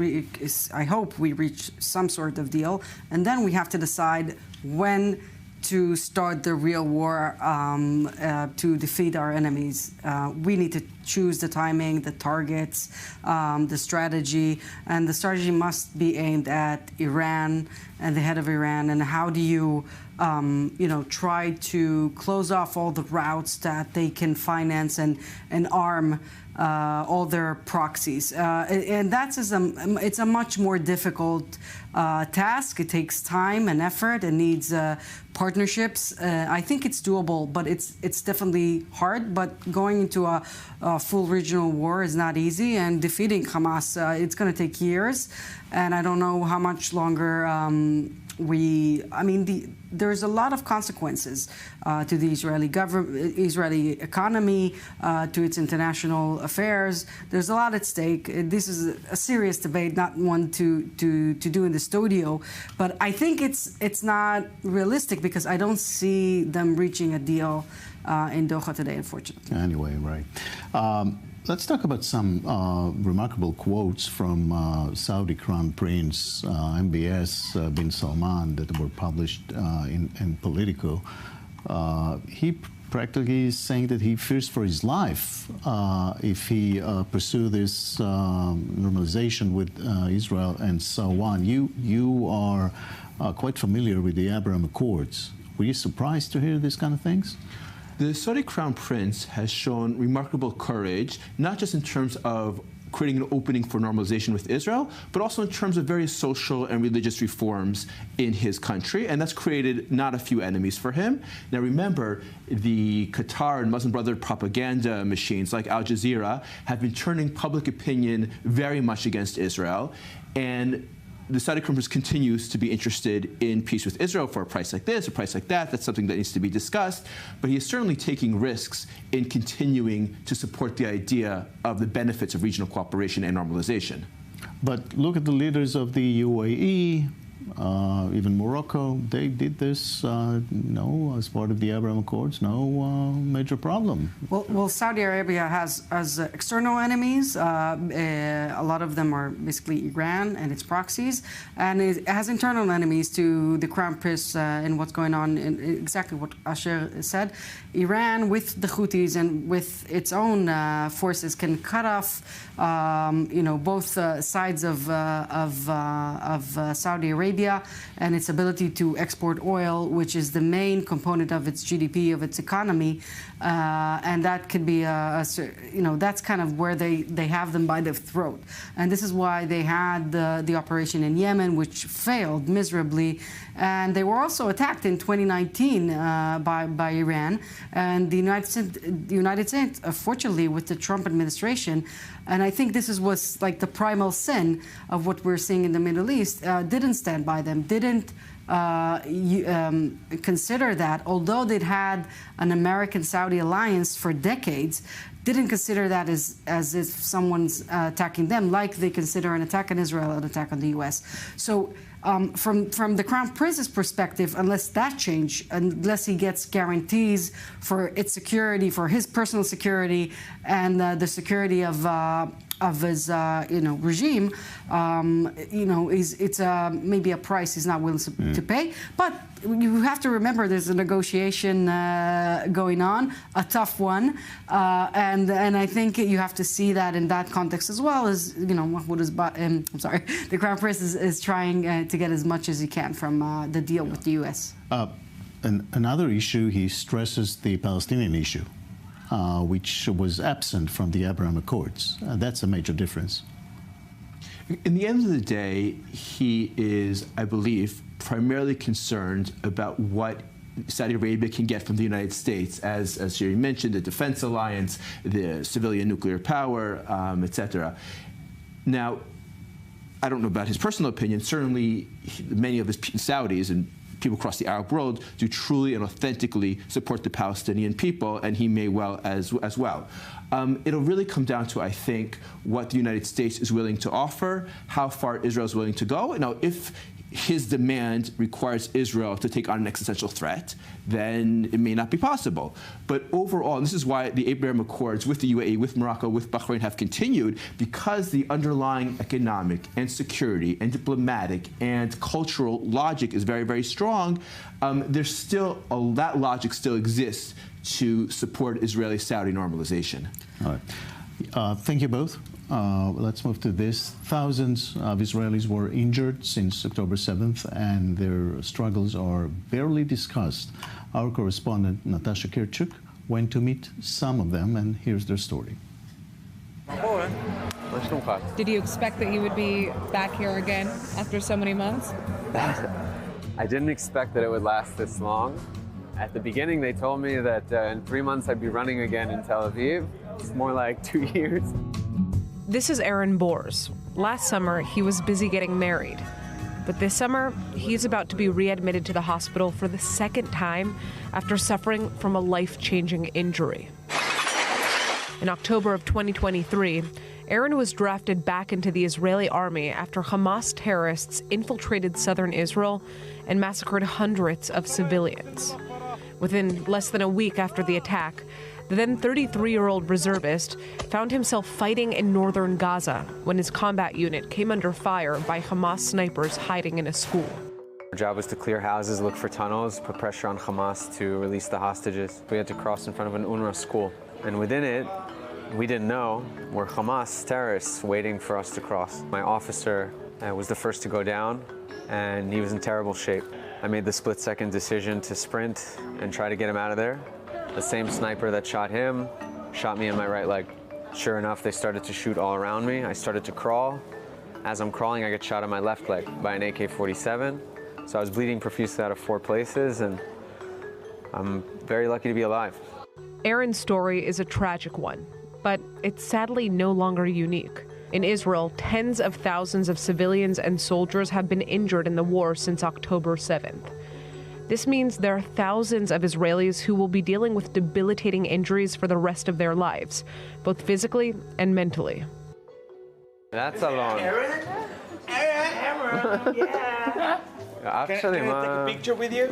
I hope we reach some sort of deal, and then we have to decide when to start the real war to defeat our enemies. We need to choose the timing, the targets, the strategy, and the strategy must be aimed at Iran and the head of Iran. And how do you, try to close off all the routes that they can finance and arm all their proxies, and it's a much more difficult task. It takes time and effort. It needs partnerships. I think it's doable, but it's definitely hard. But going into a full regional war is not easy, and defeating Hamas, it's going to take years, and I don't know how much longer. There's a lot of consequences to the Israeli government, Israeli economy, to its international affairs. There's a lot at stake. This is a serious debate, not one to do in the studio. But I think it's not realistic because I don't see them reaching a deal in Doha today, unfortunately. Anyway, right. Let's talk about some remarkable quotes from Saudi Crown Prince MBS bin Salman that were published in Politico. He practically is saying that he fears for his life if he pursue this normalization with Israel and so on. You are quite familiar with the Abraham Accords. Were you surprised to hear these kind of things? The Saudi Crown Prince has shown remarkable courage, not just in terms of creating an opening for normalization with Israel, but also in terms of various social and religious reforms in his country, and that's created not a few enemies for him. Now remember, the Qatar and Muslim Brotherhood propaganda machines like Al Jazeera have been turning public opinion very much against Israel, and the Saudi Crown Prince continues to be interested in peace with Israel for a price like this, a price like that. That's something that needs to be discussed. But he is certainly taking risks in continuing to support the idea of the benefits of regional cooperation and normalization. But look at the leaders of the UAE, even Morocco. They did this, as part of the Abraham Accords. No major problem. Well, Saudi Arabia has external enemies. A lot of them are basically Iran and its proxies, and it has internal enemies to the Crown Prince and what's going on. Exactly what Asher said. Iran, with the Houthis and with its own forces, can cut off, both sides of Saudi Arabia and its ability to export oil, which is the main component of its GDP, of its economy, and that could be that's kind of where they have them by the throat. And this is why they had the operation in Yemen, which failed miserably, and they were also attacked in 2019 by Iran. And the United States, fortunately, with the Trump administration, and I think this was like the primal sin of what we're seeing in the Middle East, didn't stand by them, didn't consider that, although they'd had an American-Saudi alliance for decades, didn't consider that as if someone's attacking them, like they consider an attack on Israel an attack on the U.S. So from the Crown Prince's perspective, unless that change, unless he gets guarantees for its security, for his personal security, and the security of his regime, it's maybe a price he's not willing to pay. But you have to remember there's a negotiation going on, a tough one, and I think you have to see that in that context as well as the Crown Prince is trying to get as much as he can from the deal with the U.S. Another issue, he stresses the Palestinian issue, which was absent from the Abraham Accords. That's a major difference. In the end of the day, he is, I believe, primarily concerned about what Saudi Arabia can get from the United States, as Shiri mentioned, the defense alliance, the civilian nuclear power, etc. Now, I don't know about his personal opinion. Certainly, many of his Saudis and people across the Arab world do truly and authentically support the Palestinian people, and he may well as well. It'll really come down to, I think, what the United States is willing to offer, how far Israel is willing to go. Now, if his demand requires Israel to take on an existential threat, then it may not be possible. But overall, and this is why the Abraham Accords with the UAE, with Morocco, with Bahrain have continued, because the underlying economic and security and diplomatic and cultural logic is very, very strong. There's still, that logic still exists to support Israeli-Saudi normalization. All right. Thank you both. Let's move to this. Thousands of Israelis were injured since October 7th, and their struggles are barely discussed. Our correspondent, Natasha Kirchuk, went to meet some of them, and here's their story. Did you expect that you would be back here again after so many months? I didn't expect that it would last this long. At the beginning, they told me that in 3 months I'd be running again in Tel Aviv. It's more like 2 years. This is Aaron Bors. Last summer, he was busy getting married. But this summer, he's about to be readmitted to the hospital for the second time after suffering from a life-changing injury. In October of 2023, Aaron was drafted back into the Israeli army after Hamas terrorists infiltrated southern Israel and massacred hundreds of civilians. Within less than a week after the attack, the then 33-year-old reservist found himself fighting in northern Gaza when his combat unit came under fire by Hamas snipers hiding in a school. Our job was to clear houses, look for tunnels, put pressure on Hamas to release the hostages. We had to cross in front of an UNRWA school, and within it, we didn't know, were Hamas terrorists waiting for us to cross. My officer was the first to go down, and he was in terrible shape. I made the split-second decision to sprint and try to get him out of there. The same sniper that shot him shot me in my right leg. Sure enough, they started to shoot all around me. I started to crawl. As I'm crawling, I get shot in my left leg by an AK-47. So I was bleeding profusely out of 4 places, and I'm very lucky to be alive. Aaron's story is a tragic one, but it's sadly no longer unique. In Israel, tens of thousands of civilians and soldiers have been injured in the war since October 7th. This means there are thousands of Israelis who will be dealing with debilitating injuries for the rest of their lives, both physically and mentally. That's a long. Aaron, yeah. Actually, can I take a picture with you?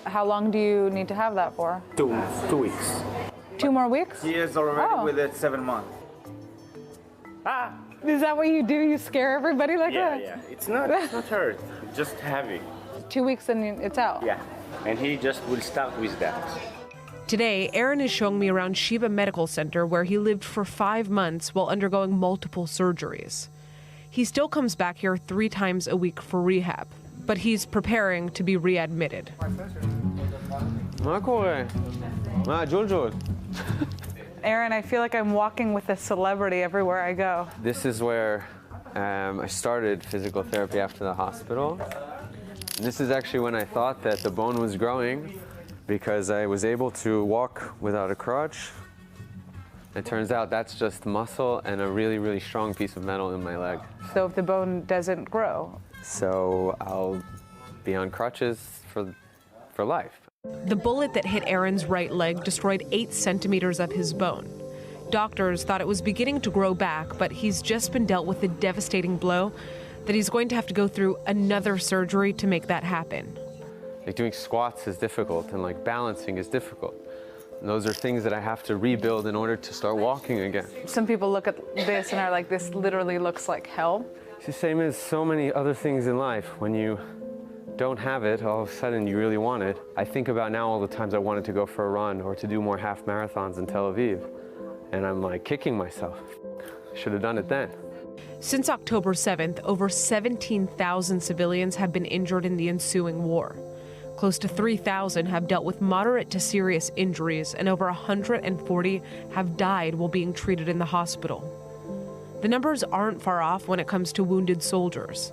How long do you need to have that for? 2 weeks. 2 more weeks? He is already with it 7 months. Is that what you do? You scare everybody like that? Yeah. It's not hurt. It's just heavy. 2 weeks and it's out? Yeah. And he just will start with that. Today, Aaron is showing me around Sheba Medical Center, where he lived for 5 months while undergoing multiple surgeries. He still comes back here 3 times a week for rehab, but he's preparing to be readmitted. Aaron, I feel like I'm walking with a celebrity everywhere I go. This is where I started physical therapy after the hospital. And this is actually when I thought that the bone was growing, because I was able to walk without a crutch. It turns out that's just muscle and a really, really strong piece of metal in my leg. So if the bone doesn't grow? So I'll be on crutches for life. The bullet that hit Aaron's right leg destroyed 8 centimeters of his bone. Doctors thought it was beginning to grow back, but he's just been dealt with a devastating blow that he's going to have to go through another surgery to make that happen. Like doing squats is difficult, and like balancing is difficult. And those are things that I have to rebuild in order to start walking again. Some people look at this and are like, this literally looks like hell. It's the same as so many other things in life. When you don't have it, all of a sudden you really want it. I think about now all the times I wanted to go for a run or to do more half marathons in Tel Aviv. And I'm like kicking myself. Should have done it then. Since October 7th, over 17,000 civilians have been injured in the ensuing war. Close to 3,000 have dealt with moderate to serious injuries, and over 140 have died while being treated in the hospital. The numbers aren't far off when it comes to wounded soldiers.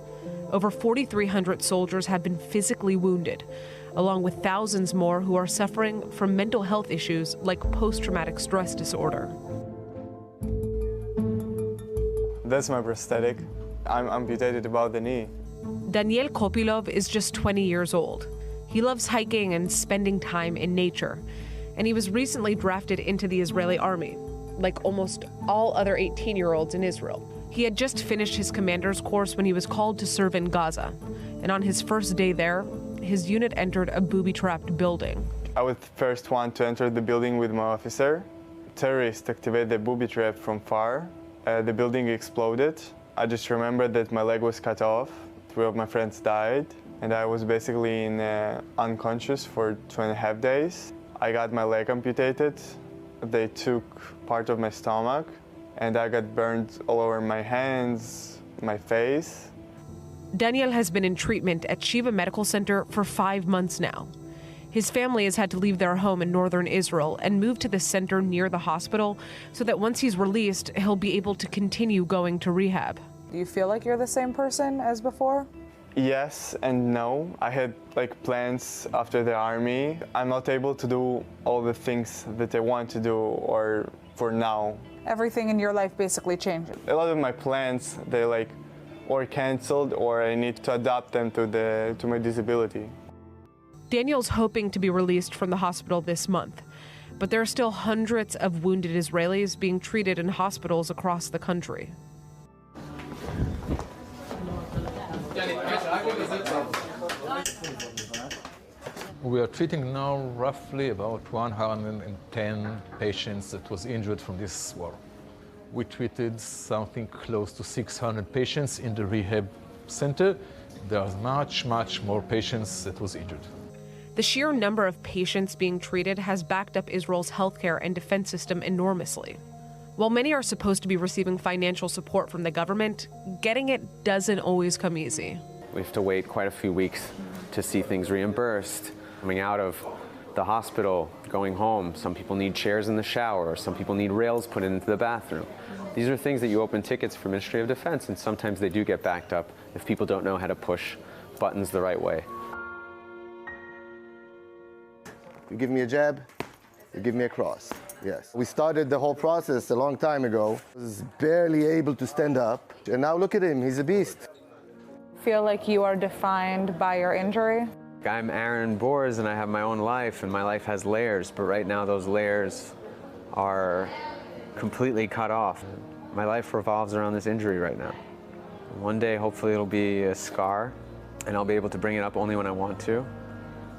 Over 4,300 soldiers have been physically wounded, along with thousands more who are suffering from mental health issues like post-traumatic stress disorder. That's my prosthetic. I'm amputated about the knee. Daniel Kopilov is just 20 years old. He loves hiking and spending time in nature, and he was recently drafted into the Israeli army, like almost all other 18-year-olds in Israel. He had just finished his commander's course when he was called to serve in Gaza, and on his first day there, his unit entered a booby-trapped building. I was the first one to enter the building with my officer. Terrorists activated the booby trap from far. The building exploded. I just remember that my leg was cut off. 3 of my friends died, and I was basically unconscious for 2.5 days. I got my leg amputated. They took part of my stomach, and I got burned all over my hands, my face. Daniel has been in treatment at Shiva Medical Center for 5 months now. His family has had to leave their home in northern Israel and move to the center near the hospital so that once he's released, he'll be able to continue going to rehab. Do you feel like you're the same person as before? Yes and no. I had plans after the army. I'm not able to do all the things that I want to do or for now. Everything in your life basically changed. A lot of my plans, they or canceled or I need to adapt them to my disability. Daniel's hoping to be released from the hospital this month, but there are still hundreds of wounded Israelis being treated in hospitals across the country. We are treating now roughly about 110 patients that was injured from this war. We treated something close to 600 patients in the rehab center. There are much more patients that was injured. The sheer number of patients being treated has backed up Israel's healthcare and defense system enormously. While many are supposed to be receiving financial support from the government, getting it doesn't always come easy. We have to wait quite a few weeks to see things reimbursed. Coming out of the hospital, going home, some people need chairs in the shower, some people need rails put into the bathroom. These are things that you open tickets for Ministry of Defense, and sometimes they do get backed up if people don't know how to push buttons the right way. You give me a jab, you give me a cross. Yes. We started the whole process a long time ago. I was barely able to stand up, and now look at him, he's a beast. Feel like you are defined by your injury? I'm Aaron Bors, and I have my own life, and my life has layers, but right now those layers are completely cut off. My life revolves around this injury right now. One day, hopefully, it'll be a scar, and I'll be able to bring it up only when I want to,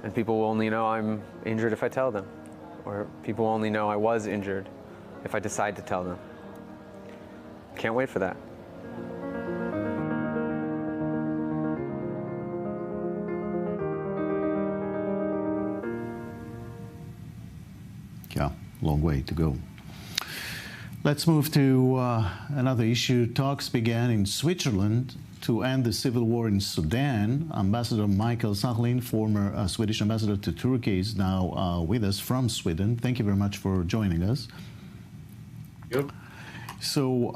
and people will only know I'm injured if I tell them, or people will only know I was injured if I decide to tell them. Can't wait for that. Yeah, long way to go. Let's move to another issue. Talks began in Switzerland to end the civil war in Sudan. Ambassador Michael Sachlin, former Swedish ambassador to Turkey, is now with us from Sweden. Thank you very much for joining us. Yep. So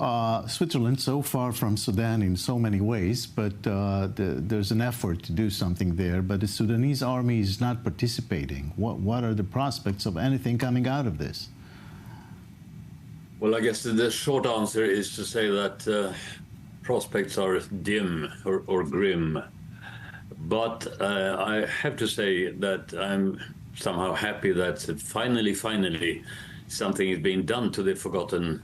Switzerland, so far from Sudan in so many ways, but there's an effort to do something there, but the Sudanese army is not participating. What are the prospects of anything coming out of this? Well, I guess the short answer is to say that prospects are dim or grim. But I have to say that I'm somehow happy that finally, something is being done to the forgotten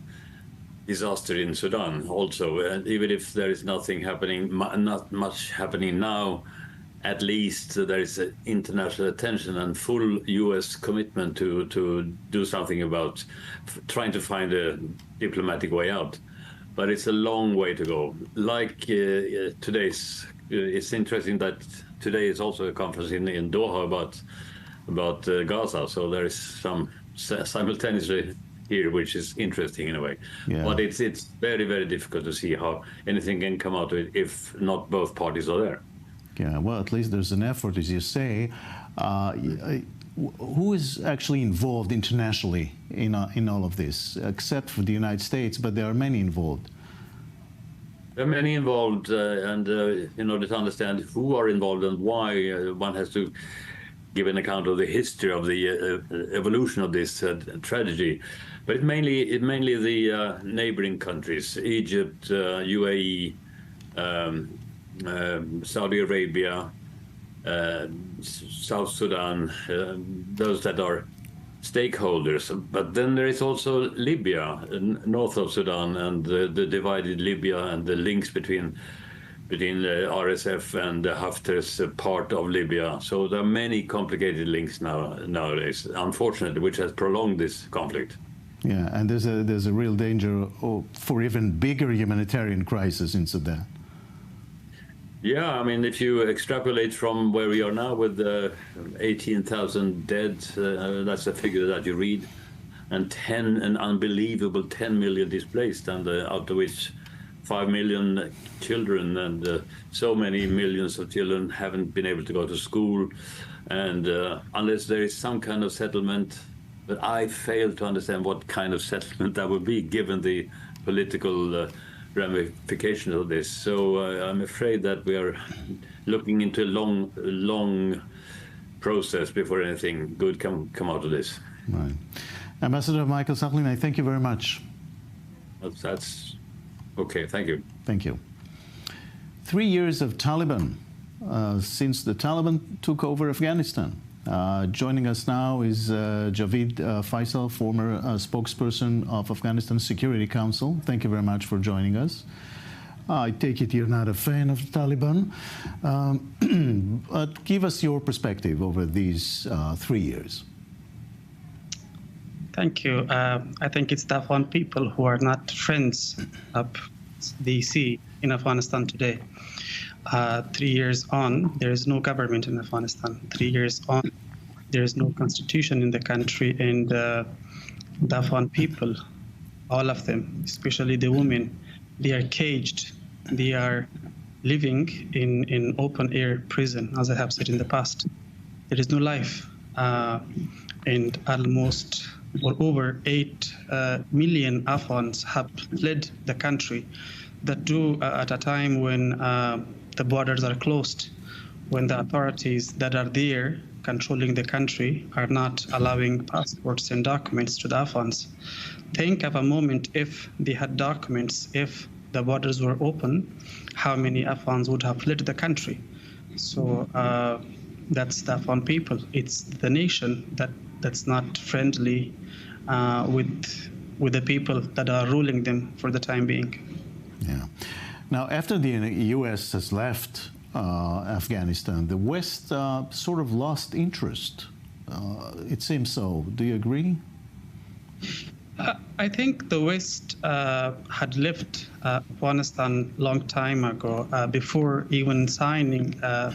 disaster in Sudan also. Even if there is nothing happening, not much happening now, at least there is international attention and full U.S. commitment to do something about trying to find a diplomatic way out. But it's a long way to go. Like today's, it's interesting that today is also a conference in Doha about Gaza. So there is some simultaneously here, which is interesting in a way. Yeah. But it's very, very difficult to see how anything can come out of it if not both parties are there. Yeah, well, at least there's an effort, as you say. Who is actually involved internationally in all of this, except for the United States, but there are many involved? There are many involved, and in order to understand who are involved and why, one has to give an account of the history of the evolution of this tragedy. But it's mainly the neighboring countries, Egypt, UAE, Saudi Arabia, South Sudan, those that are stakeholders. But then there is also Libya, north of Sudan, and the divided Libya and the links between the RSF and the Haftar's part of Libya. So there are many complicated links nowadays, unfortunately, which has prolonged this conflict. Yeah, and there's a real danger for even bigger humanitarian crisis in Sudan. Yeah, I mean, if you extrapolate from where we are now with 18,000 dead, that's a figure that you read, and an unbelievable 10 million displaced, and out of which 5 million children, and so many millions of children haven't been able to go to school. And unless there is some kind of settlement, but I fail to understand what kind of settlement that would be, given the political ramifications of this. So I'm afraid that we are looking into a long process before anything good come out of this. Right. Ambassador Michael Sachlin, I thank you very much. That's okay. Thank you. Thank you. 3 years of Taliban since the Taliban took over Afghanistan. Joining us now is Javid Faisal, former spokesperson of Afghanistan Security Council. Thank you very much for joining us. I take it you're not a fan of the Taliban, but give us your perspective over these 3 years. Thank you. I think it's the Afghan people who are not friends of DC in Afghanistan today. 3 years on, there is no government in Afghanistan. 3 years on, there is no constitution in the country, and the Afghan people, all of them, especially the women, they are caged. They are living in open-air prison, as I have said in the past. There is no life, and almost or over 8 million Afghans have fled the country. That do at a time when the borders are closed, when the authorities that are there controlling the country are not allowing passports and documents to the Afghans. Think of a moment if they had documents, if the borders were open, how many Afghans would have fled the country? So that's the Afghan people. It's the nation that's not friendly with the people that are ruling them for the time being. Yeah. Now, after the U.S. has left Afghanistan, the West sort of lost interest. It seems so. Do you agree? I think the West had left Afghanistan a long time ago, before even signing a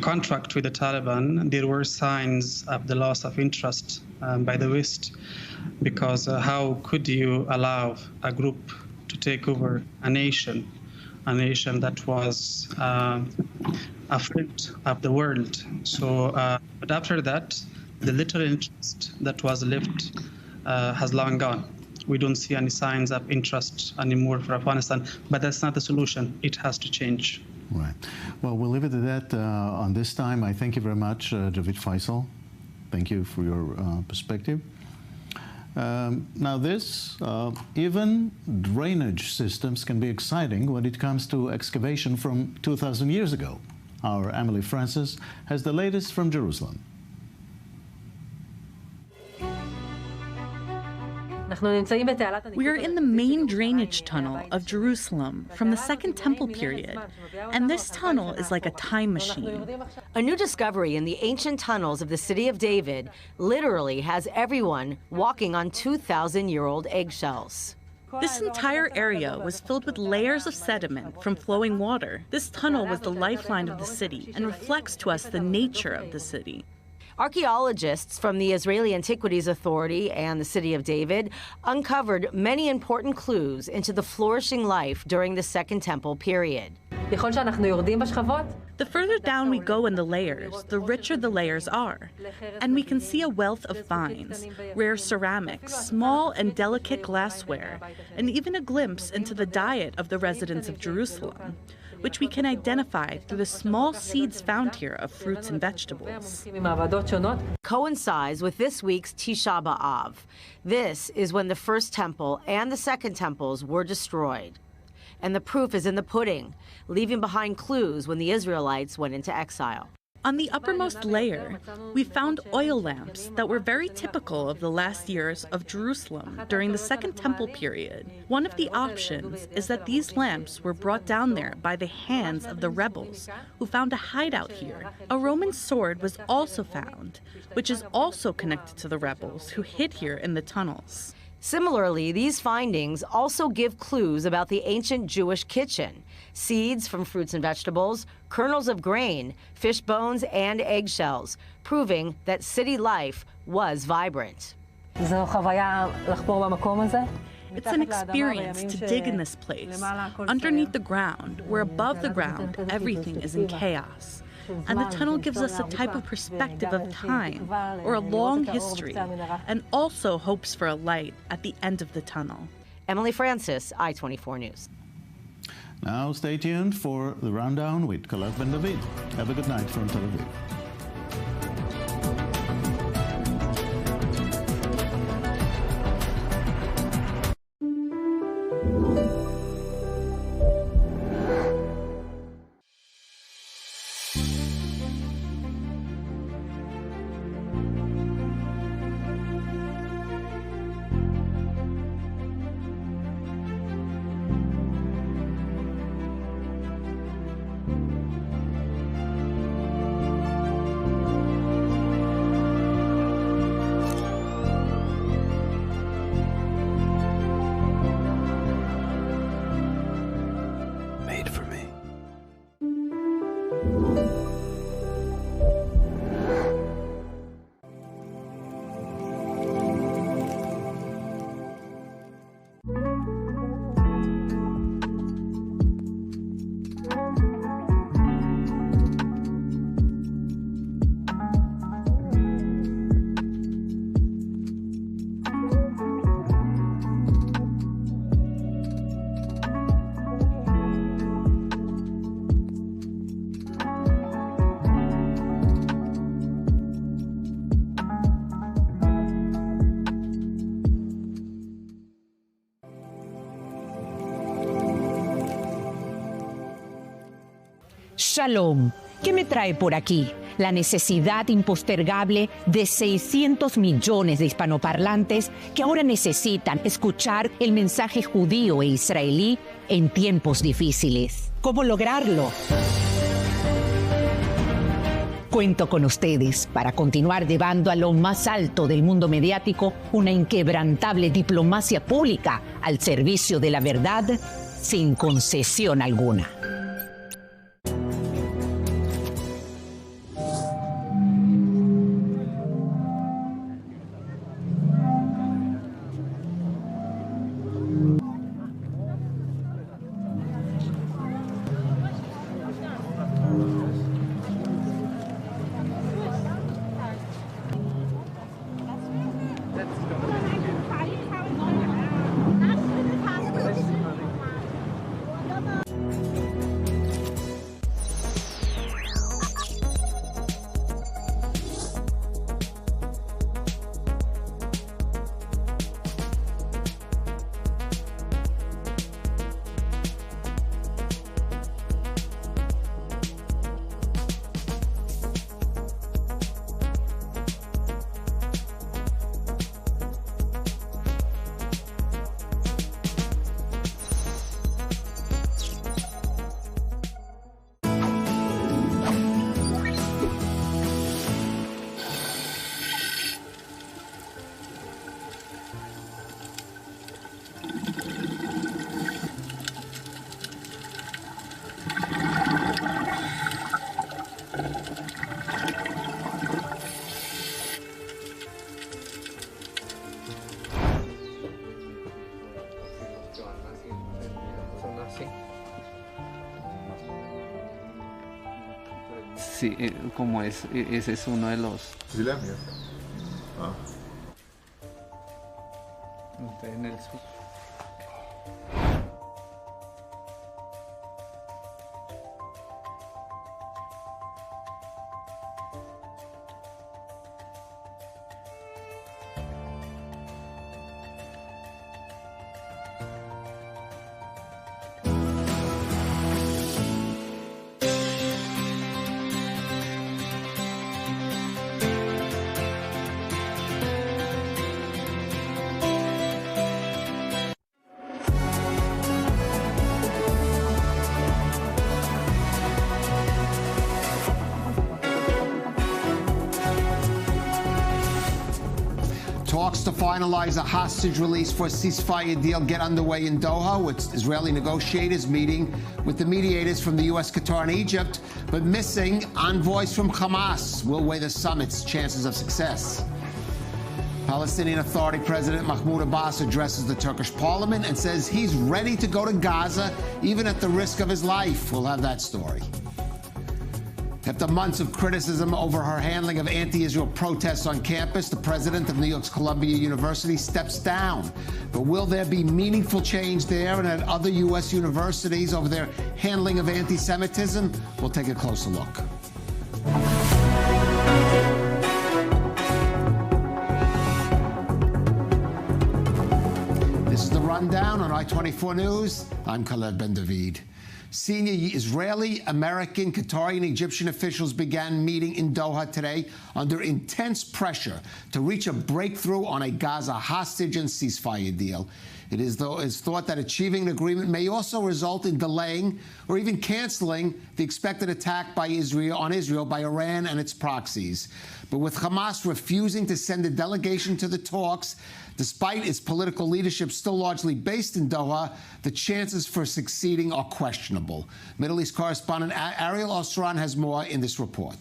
contract with the Taliban. There were signs of the loss of interest by the West, because how could you allow a group to take over a nation that was a friend of the world? So, but after that, the little interest that was left has long gone. We don't see any signs of interest anymore for Afghanistan, but that's not the solution. It has to change. Right. Well, we'll leave it at that on this time. I thank you very much, Javid Faisal. Thank you for your perspective. Now even drainage systems can be exciting when it comes to excavation from 2,000 years ago. Our Emily Francis has the latest from Jerusalem. We are in the main drainage tunnel of Jerusalem from the Second Temple period, and this tunnel is like a time machine. A new discovery in the ancient tunnels of the city of David literally has everyone walking on 2,000-year-old eggshells. This entire area was filled with layers of sediment from flowing water. This tunnel was the lifeline of the city and reflects to us the nature of the city. Archaeologists from the Israeli Antiquities Authority and the City of David uncovered many important clues into the flourishing life during the Second Temple period. The further down we go in the layers, the richer the layers are. And we can see a wealth of finds, rare ceramics, small and delicate glassware, and even a glimpse into the diet of the residents of Jerusalem, which we can identify through the small seeds found here of fruits and vegetables. Coincides with this week's Tisha B'Av. This is when the first temple and the second temples were destroyed. And the proof is in the pudding, leaving behind clues when the Israelites went into exile. On the uppermost layer, we found oil lamps that were very typical of the last years of Jerusalem during the Second Temple period. One of the options is that these lamps were brought down there by the hands of the rebels who found a hideout here. A Roman sword was also found, which is also connected to the rebels who hid here in the tunnels. Similarly, these findings also give clues about the ancient Jewish kitchen. Seeds from fruits and vegetables, kernels of grain, fish bones, and eggshells, proving that city life was vibrant. It's an experience to dig in this place, underneath the ground, where above the ground everything is in chaos. And the tunnel gives us a type of perspective of time, or a long history, and also hopes for a light at the end of the tunnel. Emily Francis, I-24 News. Now stay tuned for the rundown with Colette Ben David. Have a good night from Tel Aviv. Shalom. ¿Qué me trae por aquí? La necesidad impostergable de 600 millones de hispanoparlantes que ahora necesitan escuchar el mensaje judío e israelí en tiempos difíciles. ¿Cómo lograrlo? Cuento con ustedes para continuar llevando a lo más alto del mundo mediático una inquebrantable diplomacia pública al servicio de la verdad sin concesión alguna. Sí, como ese es uno de los... En el sur. Talks to finalize a hostage release for a ceasefire deal get underway in Doha, with Israeli negotiators meeting with the mediators from the U.S., Qatar, and Egypt, but missing envoys from Hamas will weigh the summit's chances of success. Palestinian Authority President Mahmoud Abbas addresses the Turkish parliament and says he's ready to go to Gaza, even at the risk of his life. We'll have that story. After months of criticism over her handling of anti-Israel protests on campus, the president of New York's Columbia University steps down. But will there be meaningful change there and at other U.S. universities over their handling of anti-Semitism? We'll take a closer look. This is the rundown on I-24 News. I'm Khaled Ben-David. Senior Israeli, American, Qatari, and Egyptian officials began meeting in Doha today under intense pressure to reach a breakthrough on a Gaza hostage and ceasefire deal. It is thought that achieving an agreement may also result in delaying or even canceling the expected attack by on Israel by Iran and its proxies. But with Hamas refusing to send a delegation to the talks, despite its political leadership still largely based in Doha, the chances for succeeding are questionable. Middle East correspondent Ariel Osran has more in this report.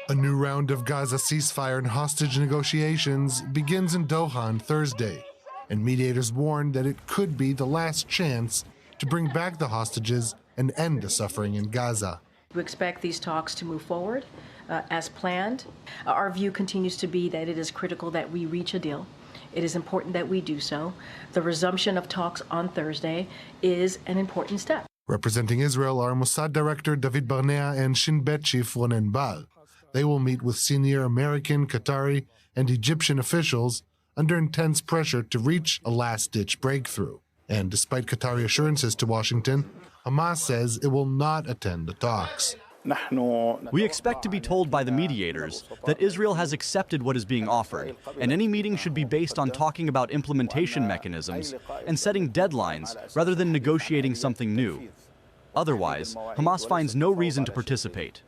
A new round of Gaza ceasefire and hostage negotiations begins in Doha on Thursday, and mediators warned that it could be the last chance to bring back the hostages and end the suffering in Gaza. We expect these talks to move forward as planned. Our view continues to be that it is critical that we reach a deal. It is important that we do so. The resumption of talks on Thursday is an important step. Representing Israel are Mossad Director David Barnea and Shin Bet Chief Ronen Bar. They will meet with senior American, Qatari, and Egyptian officials under intense pressure to reach a last-ditch breakthrough. And despite Qatari assurances to Washington, Hamas says it will not attend the talks. We expect to be told by the mediators that Israel has accepted what is being offered, and any meeting should be based on talking about implementation mechanisms and setting deadlines rather than negotiating something new. Otherwise, Hamas finds no reason to participate.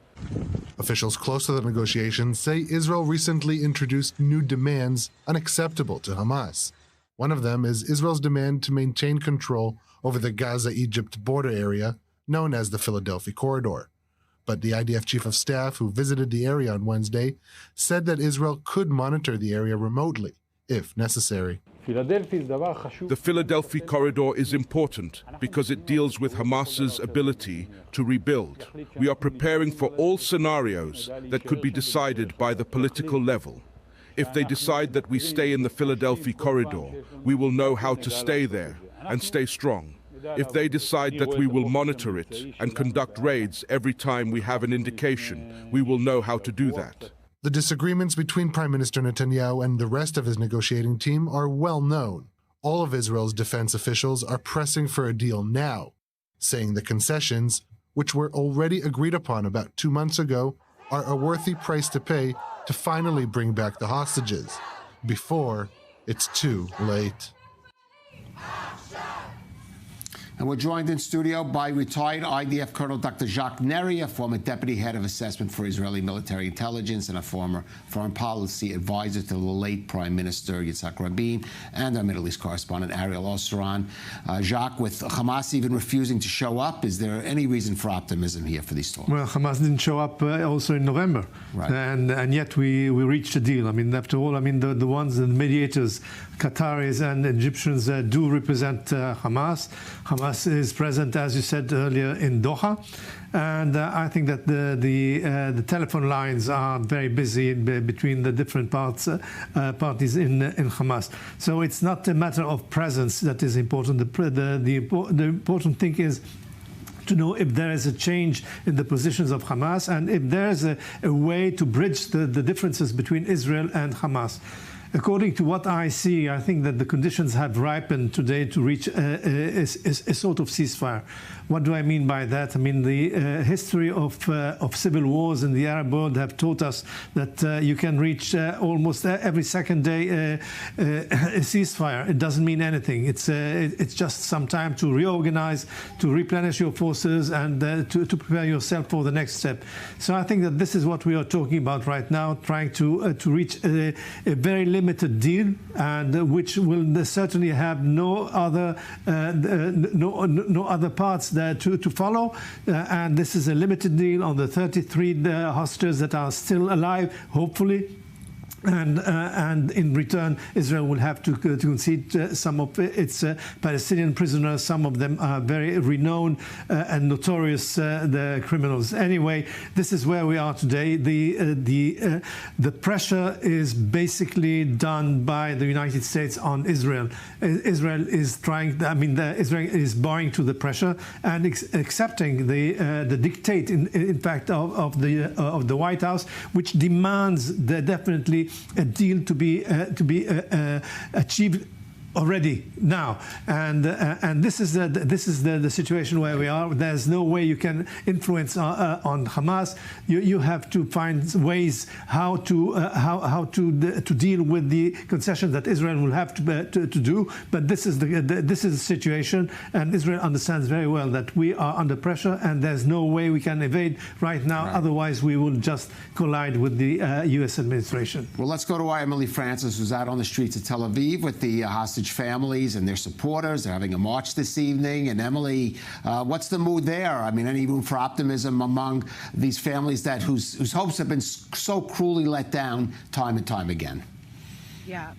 Officials close to the negotiations say Israel recently introduced new demands unacceptable to Hamas. One of them is Israel's demand to maintain control over the Gaza-Egypt border area, known as the Philadelphia Corridor. But the IDF Chief of Staff, who visited the area on Wednesday, said that Israel could monitor the area remotely, if necessary. The Philadelphia Corridor is important because it deals with Hamas's ability to rebuild. We are preparing for all scenarios that could be decided by the political level. If they decide that we stay in the Philadelphia Corridor, we will know how to stay there and stay strong. If they decide that we will monitor it and conduct raids every time we have an indication, we will know how to do that. The disagreements between Prime Minister Netanyahu and the rest of his negotiating team are well known. All of Israel's defense officials are pressing for a deal now, saying the concessions, which were already agreed upon about 2 months ago, are a worthy price to pay to finally bring back the hostages, before it's too late. And we're joined in studio by retired IDF Colonel Dr. Jacques Neri, a former deputy head of assessment for Israeli military intelligence and a former foreign policy advisor to the late Prime Minister Yitzhak Rabin, and our Middle East correspondent Ariel Osran. Jacques, with Hamas even refusing to show up, is there any reason for optimism here for these talks? Well, Hamas didn't show up also in November, right. and yet we reached a deal. I mean, after all, I mean, the ones, the mediators, Qataris and Egyptians do represent Hamas. Hamas Hamas is present, as you said earlier, in Doha. And I think that the telephone lines are very busy between the different parties in Hamas. So it's not a matter of presence that is important. The important thing is to know if there is a change in the positions of Hamas and if there is a way to bridge the differences between Israel and Hamas. According to what I see, I think that the conditions have ripened today to reach a sort of ceasefire. What do I mean by that? I mean the history of civil wars in the Arab world have taught us that you can reach almost every second day a ceasefire. It doesn't mean anything. It's just some time to reorganize, to replenish your forces, and to prepare yourself for the next step. So I think that this is what we are talking about right now, trying to reach a very limited deal, and which will certainly have no other parts there to follow. And this is a limited deal on the 33 hostages that are still alive, hopefully. And in return, Israel will have to concede some of its Palestinian prisoners. Some of them are very renowned and notorious the criminals. Anyway, this is where we are today. The pressure is basically done by the United States on Israel. Israel is trying. I mean, Israel is bowing to the pressure and accepting the dictate, in fact, of the White House, which demands definitely a deal to be achieved already now, and this is the situation where we are. There's no way you can influence on Hamas. You have to find ways how to deal with the concessions that Israel will have to do. But this is the situation, and Israel understands very well that we are under pressure, and there's no way we can evade right now. Right. Otherwise, we will just collide with the U.S. administration. Well, let's go to our Emily Francis, who's out on the streets of Tel Aviv with the hostage families and their supporters. They're having a march this evening. And Emily, what's the mood there? I mean, any room for optimism among these families whose hopes have been so cruelly let down time and time again? Yeah.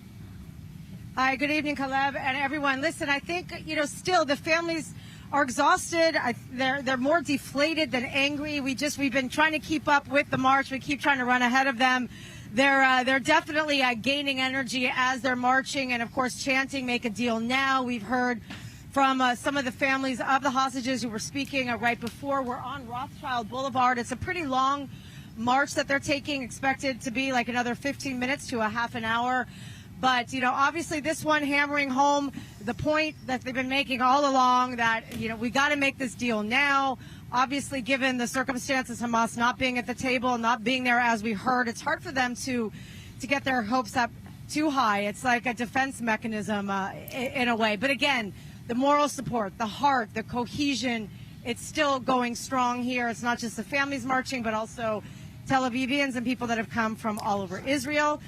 Hi, good evening, Caleb and everyone. Listen, I think, still the families are exhausted. They're more deflated than angry. We've been trying to keep up with the march. We keep trying to run ahead of them. They're definitely gaining energy as they're marching and, of course, chanting, "Make a deal now." We've heard from some of the families of the hostages who were speaking right before. We're on Rothschild Boulevard. It's a pretty long march that they're taking, expected to be like another 15 minutes to a half an hour. But, obviously this one hammering home the point that they've been making all along, that, we got to make this deal now. Obviously, given the circumstances, Hamas not being at the table, not being there, as we heard, it's hard for them to get their hopes up too high. It's like a defense mechanism in a way. But again, the moral support, the heart, the cohesion, it's still going strong here. It's not just the families marching, but also Tel Avivians and people that have come from all over Israel.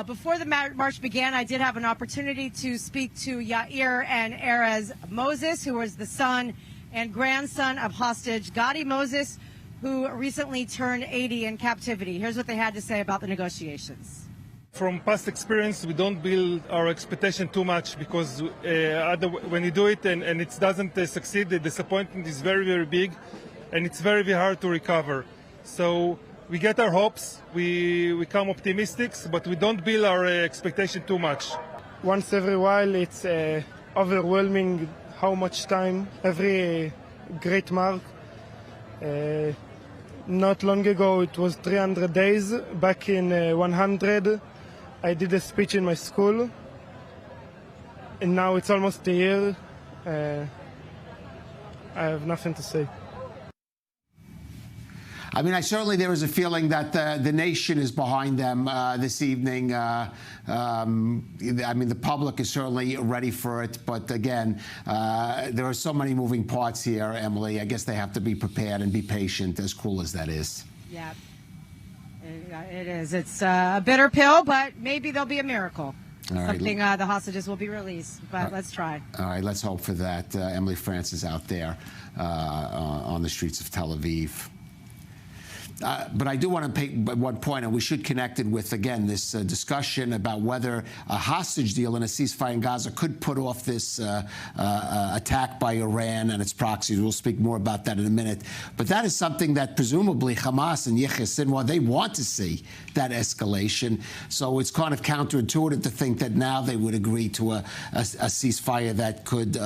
Before the march began, I did have an opportunity to speak to Yair and Erez Moses, who was the son and grandson of hostage Gadi Moses, who recently turned 80 in captivity. Here's what they had to say about the negotiations. From past experience, we don't build our expectation too much, because when you do it and it doesn't succeed, the disappointment is very, very big, and it's very, very hard to recover. So we get our hopes, we come optimistic, but we don't build our expectation too much. Once every while, it's overwhelming how much time every great mark. Not long ago it was 300 days. Back in 100 I did a speech in my school, and now it's almost a year. I have nothing to say. I mean, certainly there is a feeling that the nation is behind them this evening. I mean, the public is certainly ready for it. But again, there are so many moving parts here, Emily. I guess they have to be prepared and be patient, as cruel as that is. Yeah, it is. It's a bitter pill, but maybe there'll be a miracle. Something the hostages will be released, but let's try. All right, let's hope for that. Emily Francis out there on the streets of Tel Aviv. But I do want to make one point, and we should connect it with, again, this discussion about whether a hostage deal and a ceasefire in Gaza could put off this attack by Iran and its proxies. We'll speak more about that in a minute. But that is something that presumably Hamas and Yahya Sinwar, they want to see that escalation. So it's kind of counterintuitive to think that now they would agree to a ceasefire that could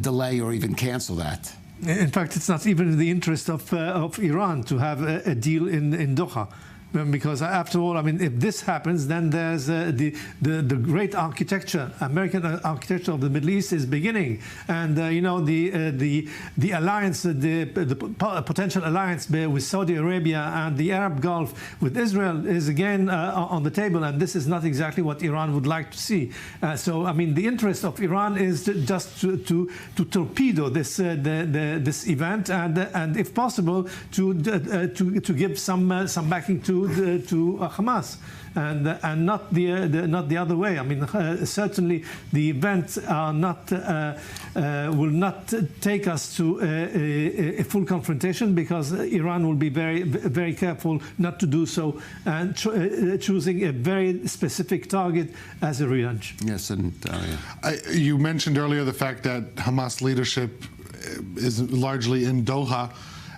delay or even cancel that. In fact, it's not even in the interest of Iran to have a deal in Doha. Because after all, I mean, if this happens, then there's the great architecture, American architecture of the Middle East is beginning, and you know the alliance, the potential alliance with Saudi Arabia and the Arab Gulf with Israel is again on the table, and this is not exactly what Iran would like to see. So I mean, the interest of Iran is just to torpedo this this event, and if possible to give some backing to Hamas, and not the other way. I mean, certainly the events are not will not take us to a full confrontation, because Iran will be very careful not to do so, and choosing a very specific target as a revenge. Yes, and you mentioned earlier the fact that Hamas leadership is largely in Doha,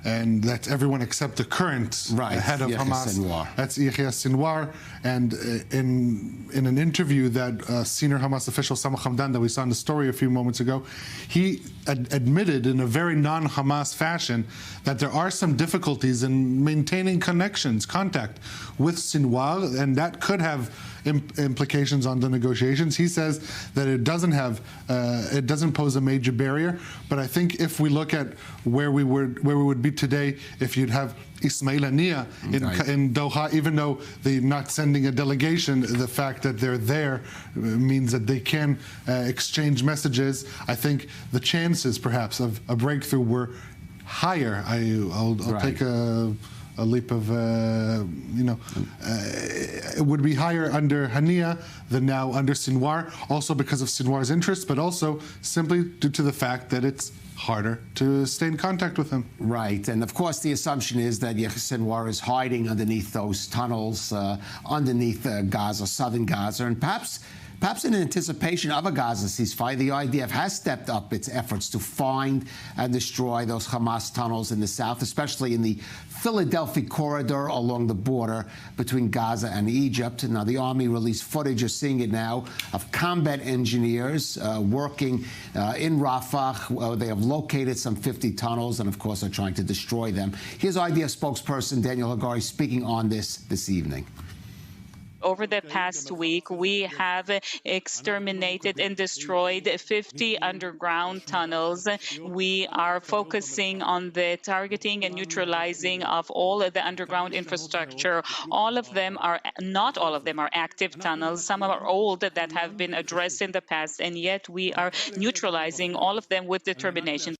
and that's everyone except the current head of Hamas. Sinwar. That's Yahya Sinwar. And in an interview that senior Hamas official Samah Hamdan that we saw in the story a few moments ago, he admitted in a very non-Hamas fashion that there are some difficulties in maintaining contact with Sinwar, and that could have implications on the negotiations. He says that it doesn't pose a major barrier, but I think if we look at where we would be today, if you'd have Ismail Haniyeh in Doha, even though they're not sending a delegation, the fact that they're there means that they can exchange messages. I think the chances, perhaps, of a breakthrough were higher. I'll take a leap of, it would be higher under Haniyeh than now under Sinwar, also because of Sinwar's interests, but also simply due to the fact that it's harder to stay in contact with him. Right, and of course the assumption is that Yahya Sinwar is hiding underneath those tunnels, underneath Gaza, southern Gaza, and perhaps in anticipation of a Gaza ceasefire, the IDF has stepped up its efforts to find and destroy those Hamas tunnels in the south, especially in the Philadelphia corridor along the border between Gaza and Egypt. Now, the army released footage, you're seeing it now, of combat engineers working in Rafah. They have located some 50 tunnels and, of course, are trying to destroy them. Here's IDF spokesperson Daniel Hagari speaking on this evening. Over the past week, we have exterminated and destroyed 50 underground tunnels. We are focusing on the targeting and neutralizing of all of the underground infrastructure. Not all of them are active tunnels. Some are old that have been addressed in the past, and yet we are neutralizing all of them with determination.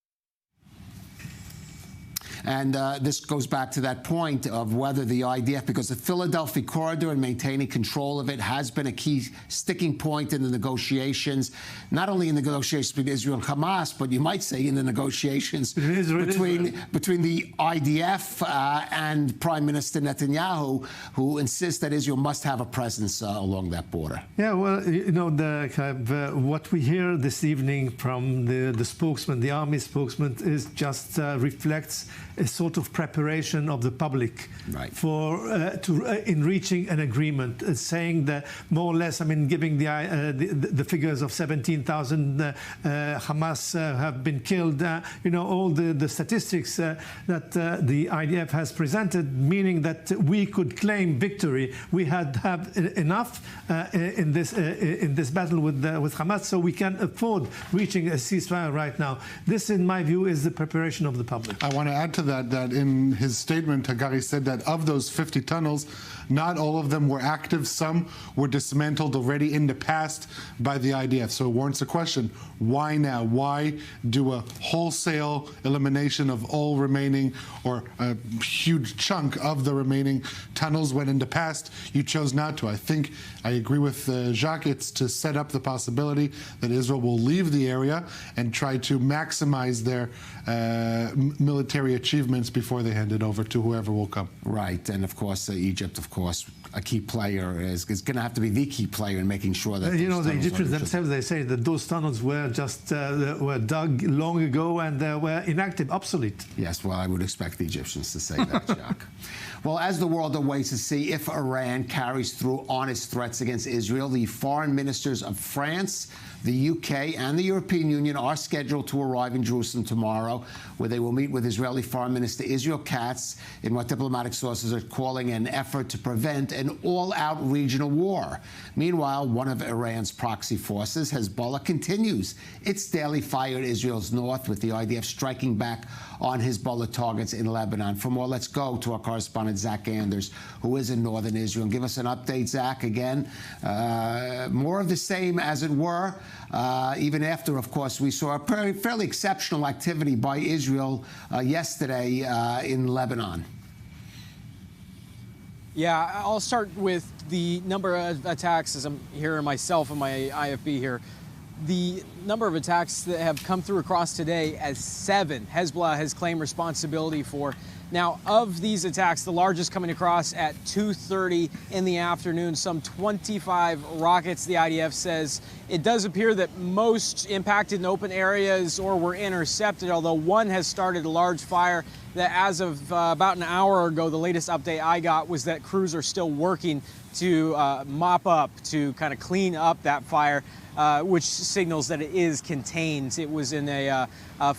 And this goes back to that point of whether the IDF, because the Philadelphia corridor and maintaining control of it has been a key sticking point in the negotiations, not only in the negotiations between Israel and Hamas, but you might say in the negotiations between the IDF and Prime Minister Netanyahu, who insists that Israel must have a presence along that border. Yeah, well, you know, what we hear this evening from the spokesman, the army spokesman, is just reflects a sort of preparation of the public in reaching an agreement, saying that more or less, I mean, giving the figures of 17,000 Hamas have been killed, you know, all the statistics that the IDF has presented, meaning that we could claim victory. We have enough in this battle with Hamas, so we can afford reaching a ceasefire right now. This, in my view, is the preparation of the public. I want to add to that in his statement, Hagari said that of those 50 tunnels, Not all of them were active. Some were dismantled already in the past by the IDF. So it warrants a question, why now? Why do a wholesale elimination of all remaining or a huge chunk of the remaining tunnels when in the past you chose not to? I think I agree with Jacques. It's to set up the possibility that Israel will leave the area and try to maximize their military achievements before they hand it over to whoever will come. Right, and of course Egypt, of course, a key player is going to have to be the key player in making sure that you know, the Egyptians themselves, they say that those tunnels were just were dug long ago and were inactive, obsolete. Yes, well, I would expect the Egyptians to say that, Jacques. Well, as the world awaits to see if Iran carries through on its threats against Israel, the foreign ministers of France, the UK, and the European Union are scheduled to arrive in Jerusalem tomorrow, where they will meet with Israeli Foreign Minister Israel Katz in what diplomatic sources are calling an effort to prevent an all-out regional war. Meanwhile, one of Iran's proxy forces, Hezbollah, continues its daily fire at Israel's north, with the IDF striking back on Hezbollah targets in Lebanon. For more, let's go to our correspondent, Zach Anders, who is in northern Israel. And give us an update, Zach, again. More of the same, as it were, even after, of course, we saw a fairly exceptional activity by Israel yesterday in Lebanon. Yeah, I'll start with the number of attacks, as I'm hearing myself and my IFB here. The number of attacks that have come through across today as 7, Hezbollah has claimed responsibility for. Now, of these attacks, the largest coming across at 2:30 in the afternoon, some 25 rockets, the IDF says. It does appear that most impacted in open areas or were intercepted, although one has started a large fire that, as of about an hour ago, the latest update I got was that crews are still working to mop up, to kind of clean up that fire, which signals that it is contained. It was in a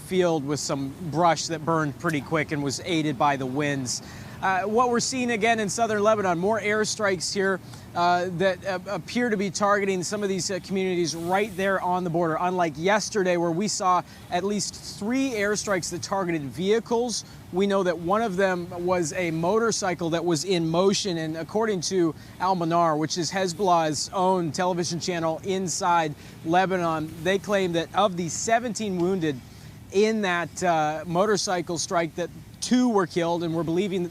field with some brush that burned pretty quick and was aided by the winds. What we're seeing again in southern Lebanon, more airstrikes here that appear to be targeting some of these communities right there on the border, unlike yesterday where we saw at least 3 airstrikes that targeted vehicles. We know that one of them was a motorcycle that was in motion, and according to Al-Manar, which is Hezbollah's own television channel inside Lebanon, they claim that of the 17 wounded in that motorcycle strike, that 2 were killed, and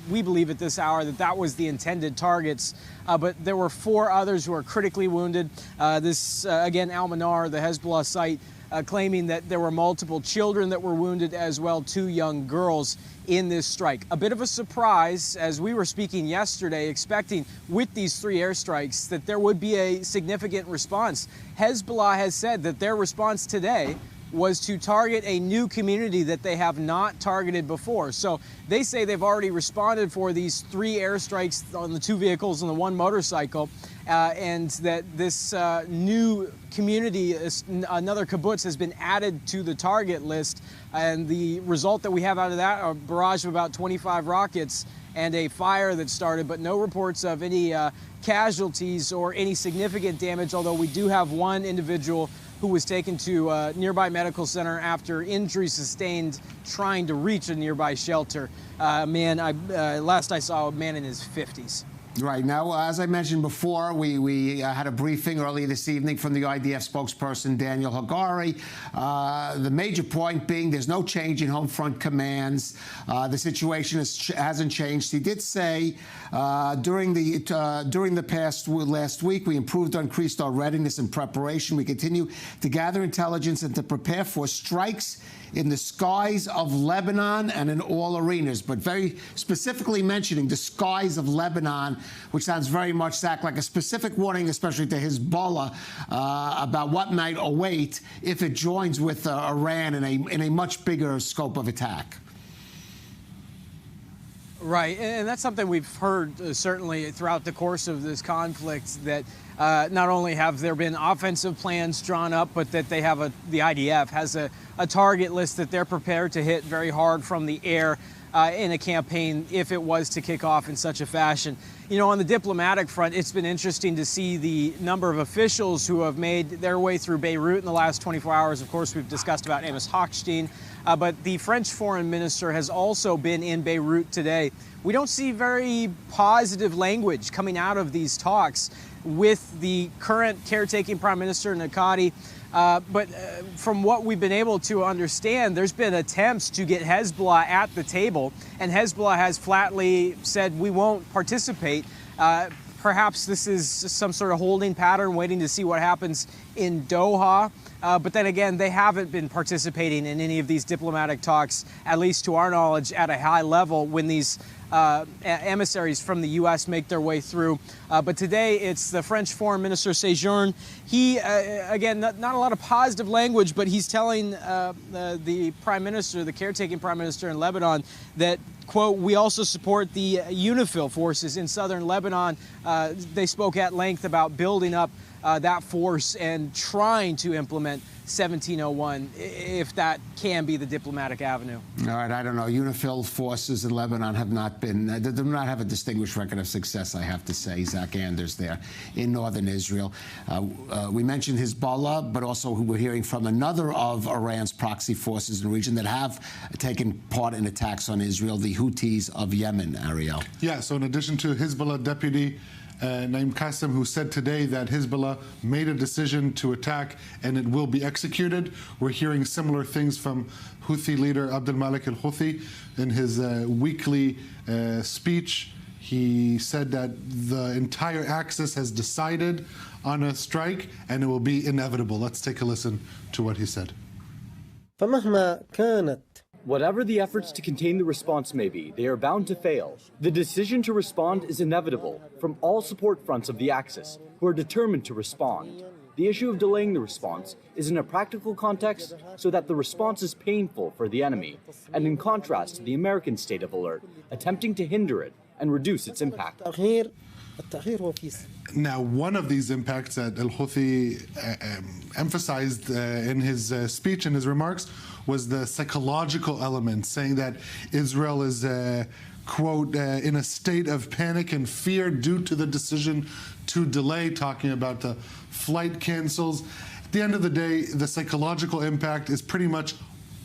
we believe at this hour that that was the intended targets. But there were 4 others who are critically wounded. Again, Al-Manar, the Hezbollah site, claiming that there were multiple children that were wounded as well, 2 young girls in this strike. A bit of a surprise, as we were speaking yesterday, expecting with these 3 airstrikes that there would be a significant response. Hezbollah has said that their response today was to target a new community that they have not targeted before. So they say they've already responded for these 3 airstrikes on the 2 vehicles and the 1 motorcycle, and that this new community, another kibbutz, has been added to the target list. And the result that we have out of that, a barrage of about 25 rockets and a fire that started, but no reports of any casualties or any significant damage, although we do have 1 individual who was taken to a nearby medical center after injuries sustained trying to reach a nearby shelter. Last I saw, a man in his 50s. Right. Now, as I mentioned before, we had a briefing earlier this evening from the IDF spokesperson, Daniel Hagari. The major point being there's no change in home front commands. The situation hasn't changed. He did say during the last week, we improved or increased our readiness and preparation. We continue to gather intelligence and to prepare for strikes in the skies of Lebanon and in all arenas, but very specifically mentioning the skies of Lebanon, which sounds very much, Zach, like a specific warning, especially to Hezbollah, about what might await if it joins with Iran in a much bigger scope of attack. Right, and that's something we've heard certainly throughout the course of this conflict, that not only have there been offensive plans drawn up, but that the IDF has a target list that they're prepared to hit very hard from the air. in a campaign if it was to kick off in such a fashion. You know, on the diplomatic front, it's been interesting to see the number of officials who have made their way through Beirut in the last 24 hours. Of course, we've discussed about Amos Hochstein, but the French foreign minister has also been in Beirut today. We don't see very positive language coming out of these talks with the current caretaking Prime Minister Nakati. But from what we've been able to understand, there's been attempts to get Hezbollah at the table, and Hezbollah has flatly said we won't participate. Perhaps this is some sort of holding pattern, waiting to see what happens in Doha. But then again, they haven't been participating in any of these diplomatic talks, at least to our knowledge, at a high level when these emissaries from the U.S. make their way through. But today it's the French Foreign Minister Séjourne. He, again, not a lot of positive language, but he's telling the Prime Minister, the caretaking Prime Minister in Lebanon, that, quote, we also support the UNIFIL forces in southern Lebanon. They spoke at length about building up that force and trying to implement 1701, if that can be the diplomatic avenue. All right, I don't know. UNIFIL forces in Lebanon have not been, they do not have a distinguished record of success, I have to say. Zach Anders there in northern Israel. We mentioned Hezbollah, but also we're hearing from another of Iran's proxy forces in the region that have taken part in attacks on Israel, the Houthis of Yemen, Ariel. Yeah, so in addition to Hezbollah deputy Naim Qassem, who said today that Hezbollah made a decision to attack and it will be executed. We're hearing similar things from Houthi leader Abdel Malik al-Houthi in his weekly speech. He said that the entire axis has decided on a strike and it will be inevitable. Let's take a listen to what he said. Whatever the efforts to contain the response may be, they are bound to fail. The decision to respond is inevitable from all support fronts of the Axis, who are determined to respond. The issue of delaying the response is in a practical context so that the response is painful for the enemy, and in contrast to the American state of alert, attempting to hinder it and reduce its impact. Now, one of these impacts that al-Houthi emphasized in his speech and his remarks was the psychological element, saying that Israel is, quote, in a state of panic and fear due to the decision to delay, talking about the flight cancels. At the end of the day, the psychological impact is pretty much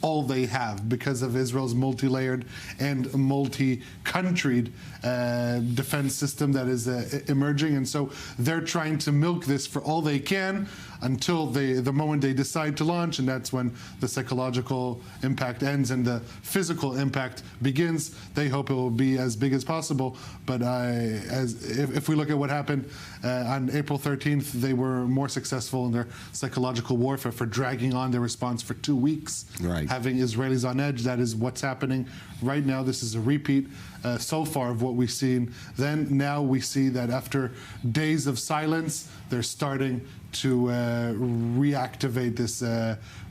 all they have because of Israel's multi-layered and multi-countryed defense system that is emerging. And so they're trying to milk this for all they can until the moment they decide to launch, and that's when the psychological impact ends and the physical impact begins. They hope it will be as big as possible, but if we look at what happened on April 13th, they were more successful in their psychological warfare for dragging on their response for 2 weeks, right, having Israelis on edge. That is what's happening right now. This is a repeat so far of what we've seen then. Now we see that after days of silence, they're starting to reactivate this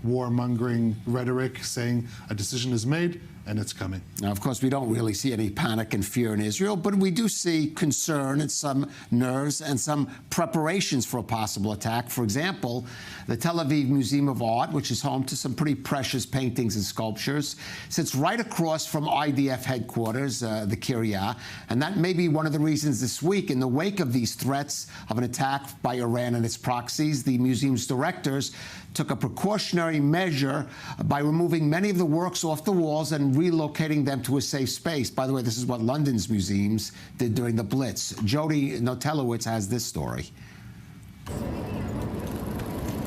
warmongering rhetoric, saying a decision is made and it's coming. Now, of course, we don't really see any panic and fear in Israel, but we do see concern and some nerves and some preparations for a possible attack. For example, the Tel Aviv Museum of Art, which is home to some pretty precious paintings and sculptures, sits right across from IDF headquarters, the Kiryat, and that may be one of the reasons this week, in the wake of these threats of an attack by Iran and its proxies, the museum's directors took a precautionary measure by removing many of the works off the walls and relocating them to a safe space. By the way, this is what London's museums did during the Blitz. Jody Notelowitz has this story.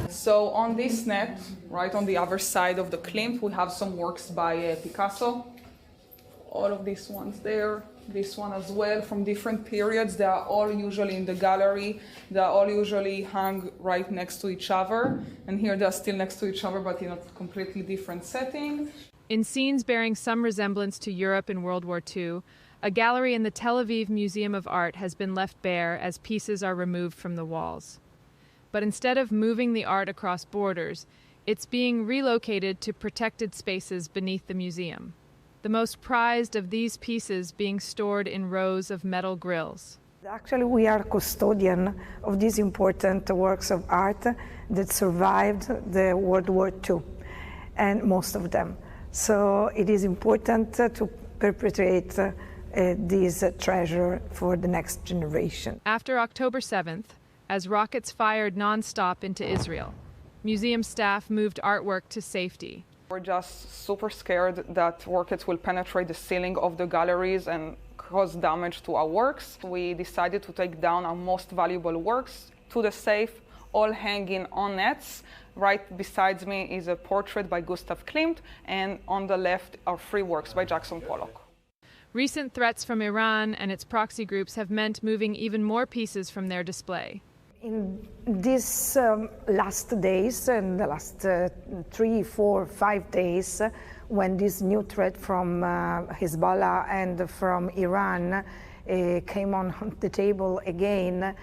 So on this net, right on the other side of the plinth, we have some works by Picasso. All of these ones there, this one as well, from different periods. They are all usually in the gallery. They are all usually hung right next to each other. And here they are still next to each other, but in a completely different setting. In scenes bearing some resemblance to Europe in World War II, a gallery in the Tel Aviv Museum of Art has been left bare as pieces are removed from the walls. But instead of moving the art across borders, it's being relocated to protected spaces beneath the museum. The most prized of these pieces being stored in rows of metal grills. Actually, we are custodian of these important works of art that survived the World War II, and most of them. So it is important to perpetuate this treasure for the next generation. After October 7th, as rockets fired nonstop into Israel, museum staff moved artwork to safety. We're just super scared that rockets will penetrate the ceiling of the galleries and cause damage to our works. We decided to take down our most valuable works to the safe, all hanging on nets. Right beside me is a portrait by Gustav Klimt, and on the left are 3 works by Jackson Pollock. Recent threats from Iran and its proxy groups have meant moving even more pieces from their display. In these last days, and the last 3, 4, 5 days, when this new threat from Hezbollah and from Iran came on the table again,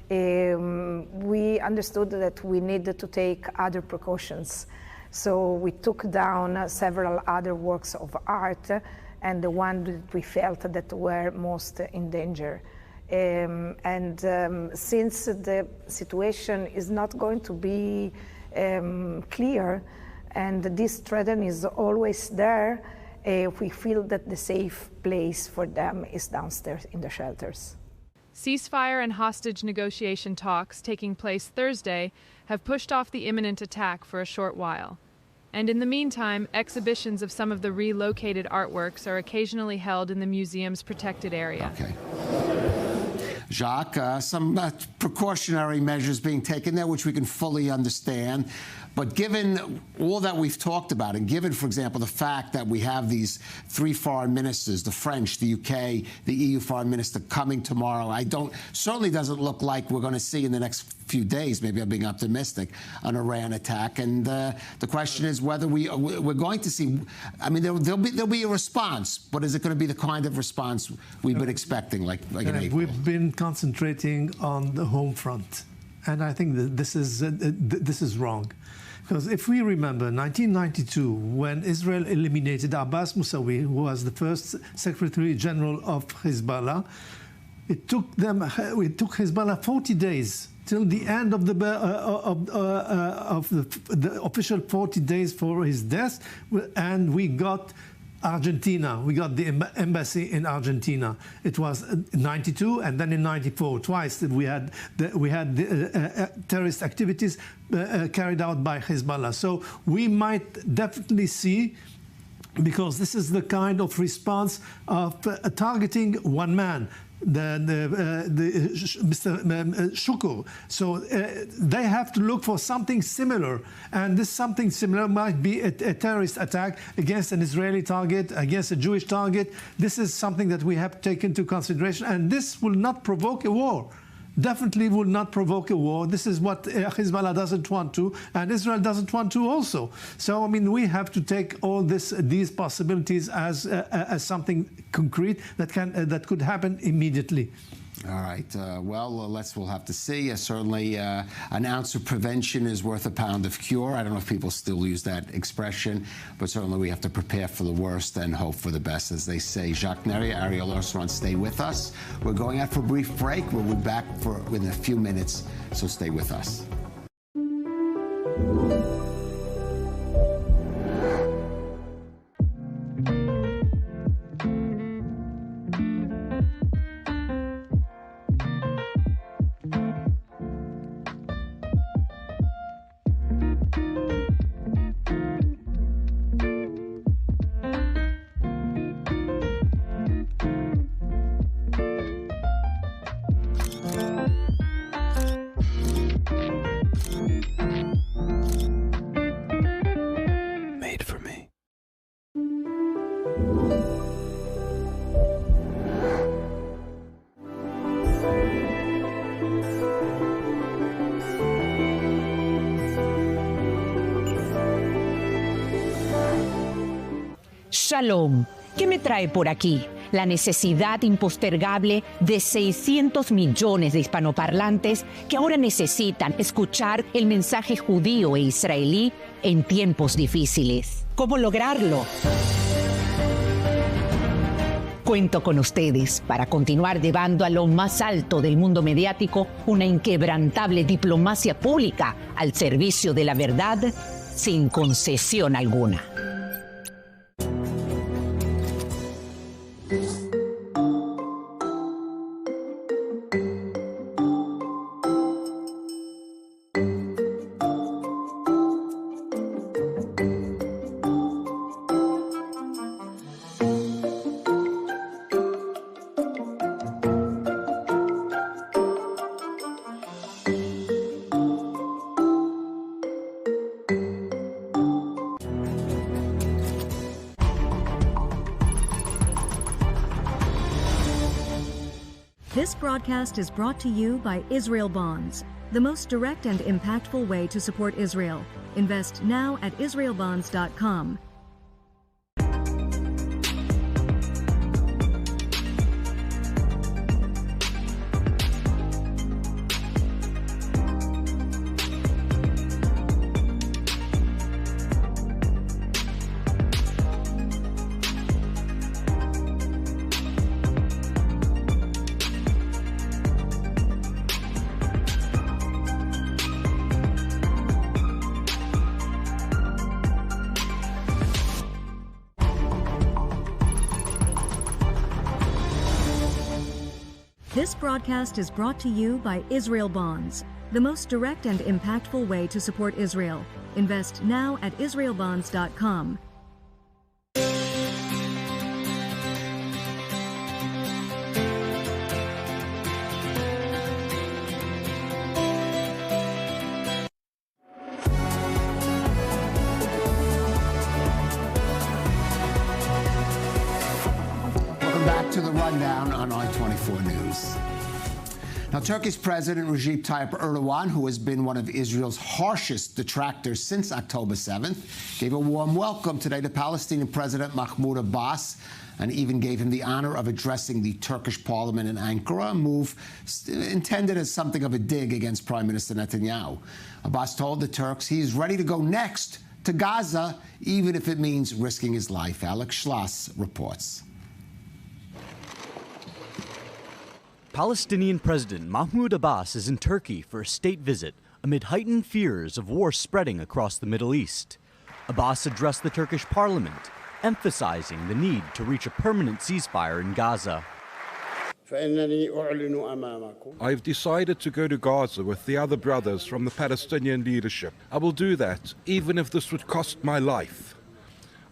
we understood that we needed to take other precautions. So we took down several other works of art, and the one that we felt that were most in danger. Since the situation is not going to be clear, and this threat is always there, we feel that the safe place for them is downstairs in the shelters. Ceasefire and hostage negotiation talks taking place Thursday have pushed off the imminent attack for a short while. And in the meantime, exhibitions of some of the relocated artworks are occasionally held in the museum's protected area. Okay. Jacques, some precautionary measures being taken there, which we can fully understand. But given all that we've talked about, and given, for example, the fact that we have these 3 foreign ministers, the French, the UK, the EU foreign minister coming tomorrow, certainly doesn't look like we're going to see in the next few days, maybe I'm being optimistic, an Iran attack. And the question is whether we're going to see, I mean, there'll be a response, but is it going to be the kind of response we've been expecting, like in April? We've been concentrating on the home front, and I think that this is wrong. Because if we remember 1992, when Israel eliminated Abbas Musawi, who was the first Secretary General of Hezbollah, it took Hezbollah 40 days till the end of the official 40 days for his death, and we got Argentina. We got the embassy in Argentina. It was 92, and then in 94, twice we had terrorist activities carried out by Hezbollah. So we might definitely see, because this is the kind of response of targeting one man, Mr. Shukur. So they have to look for something similar, and this something similar might be a terrorist attack against an Israeli target, against a Jewish target. This is something that we have taken into consideration, and this will not provoke a war. Definitely will not provoke a war. This is what Hezbollah doesn't want to, and Israel doesn't want to also. So, I mean, we have to take all these possibilities as something concrete that could happen immediately. All right. We'll have to see. Certainly, an ounce of prevention is worth a pound of cure. I don't know if people still use that expression, but certainly we have to prepare for the worst and hope for the best, as they say. Jacques Neri, Ariel Osran, stay with us. We're going out for a brief break. We'll be back within a few minutes, so stay with us. Shalom. ¿Qué me trae por aquí? La necesidad impostergable de 600 millones de hispanoparlantes que ahora necesitan escuchar el mensaje judío e israelí en tiempos difíciles. ¿Cómo lograrlo? Cuento con ustedes para continuar llevando a lo más alto del mundo mediático una inquebrantable diplomacia pública al servicio de la verdad sin concesión alguna. This broadcast is brought to you by Israel Bonds, the most direct and impactful way to support Israel. Invest now at israelbonds.com. This broadcast is brought to you by Israel Bonds, the most direct and impactful way to support Israel. Invest now at israelbonds.com. To the rundown on I-24 News. Now, Turkey's President Recep Tayyip Erdogan, who has been one of Israel's harshest detractors since October 7th, gave a warm welcome today to Palestinian President Mahmoud Abbas and even gave him the honor of addressing the Turkish parliament in Ankara, a move intended as something of a dig against Prime Minister Netanyahu. Abbas told the Turks he's ready to go next to Gaza, even if it means risking his life. Alex Schloss reports. Palestinian President Mahmoud Abbas is in Turkey for a state visit amid heightened fears of war spreading across the Middle East. Abbas addressed the Turkish parliament, emphasizing the need to reach a permanent ceasefire in Gaza. I've decided to go to Gaza with the other brothers from the Palestinian leadership. I will do that, even if this would cost my life.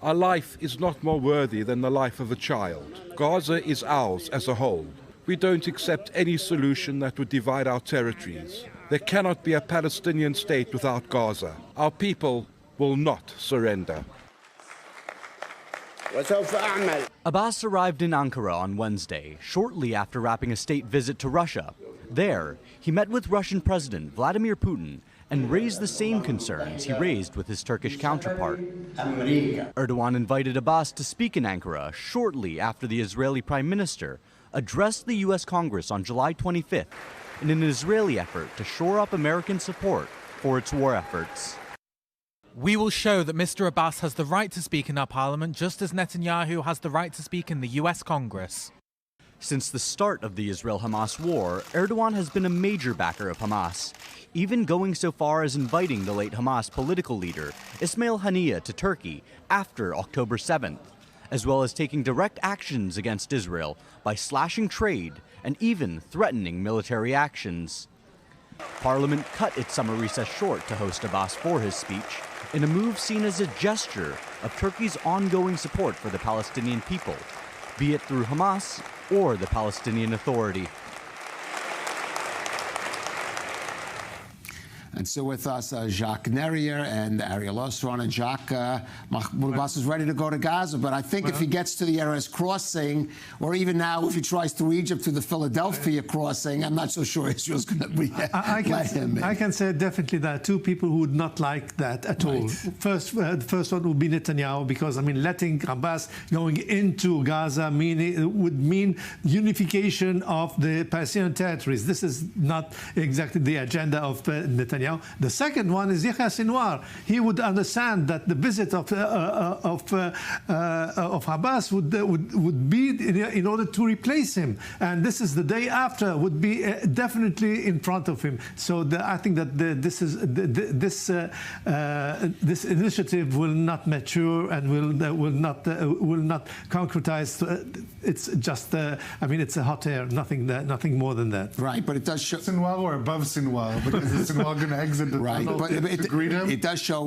Our life is not more worthy than the life of a child. Gaza is ours as a whole. We don't accept any solution that would divide our territories. There cannot be a Palestinian state without Gaza. Our people will not surrender. Abbas arrived in Ankara on Wednesday, shortly after wrapping a state visit to Russia. There, he met with Russian President Vladimir Putin and raised the same concerns he raised with his Turkish counterpart. Erdogan invited Abbas to speak in Ankara shortly after the Israeli Prime Minister addressed the U.S. Congress on July 25th in an Israeli effort to shore up American support for its war efforts. We will show that Mr. Abbas has the right to speak in our parliament, just as Netanyahu has the right to speak in the U.S. Congress. Since the start of the Israel-Hamas war, Erdogan has been a major backer of Hamas, even going so far as inviting the late Hamas political leader, Ismail Haniyeh, to Turkey after October 7th, as well as taking direct actions against Israel by slashing trade and even threatening military actions. Parliament cut its summer recess short to host Abbas for his speech, in a move seen as a gesture of Turkey's ongoing support for the Palestinian people, be it through Hamas or the Palestinian Authority. And so with us, Jacques Nerrier and Archeological. And Jacques, Mahmoud Abbas is ready to go to Gaza, but I think if he gets to the Erez crossing, or even now if he tries through Egypt to the Philadelphia crossing, I'm not so sure Israel's going to let him in. I can say definitely there are two people who would not like that at all. The first one would be Netanyahu, because, I mean, letting Abbas going into Gaza would mean unification of the Palestinian territories. This is not exactly the agenda of Netanyahu. The second one is Yahya Sinwar. He would understand that the visit of Abbas would be in order to replace him, and this is the day after would be definitely in front of him. So I think that this initiative will not mature and will not concretize. It's just I mean, it's a hot air, nothing more than that. Right, but it does show Sinwar or above Sinwar, because is Sinwar going to exit the tunnel to greet him. It does show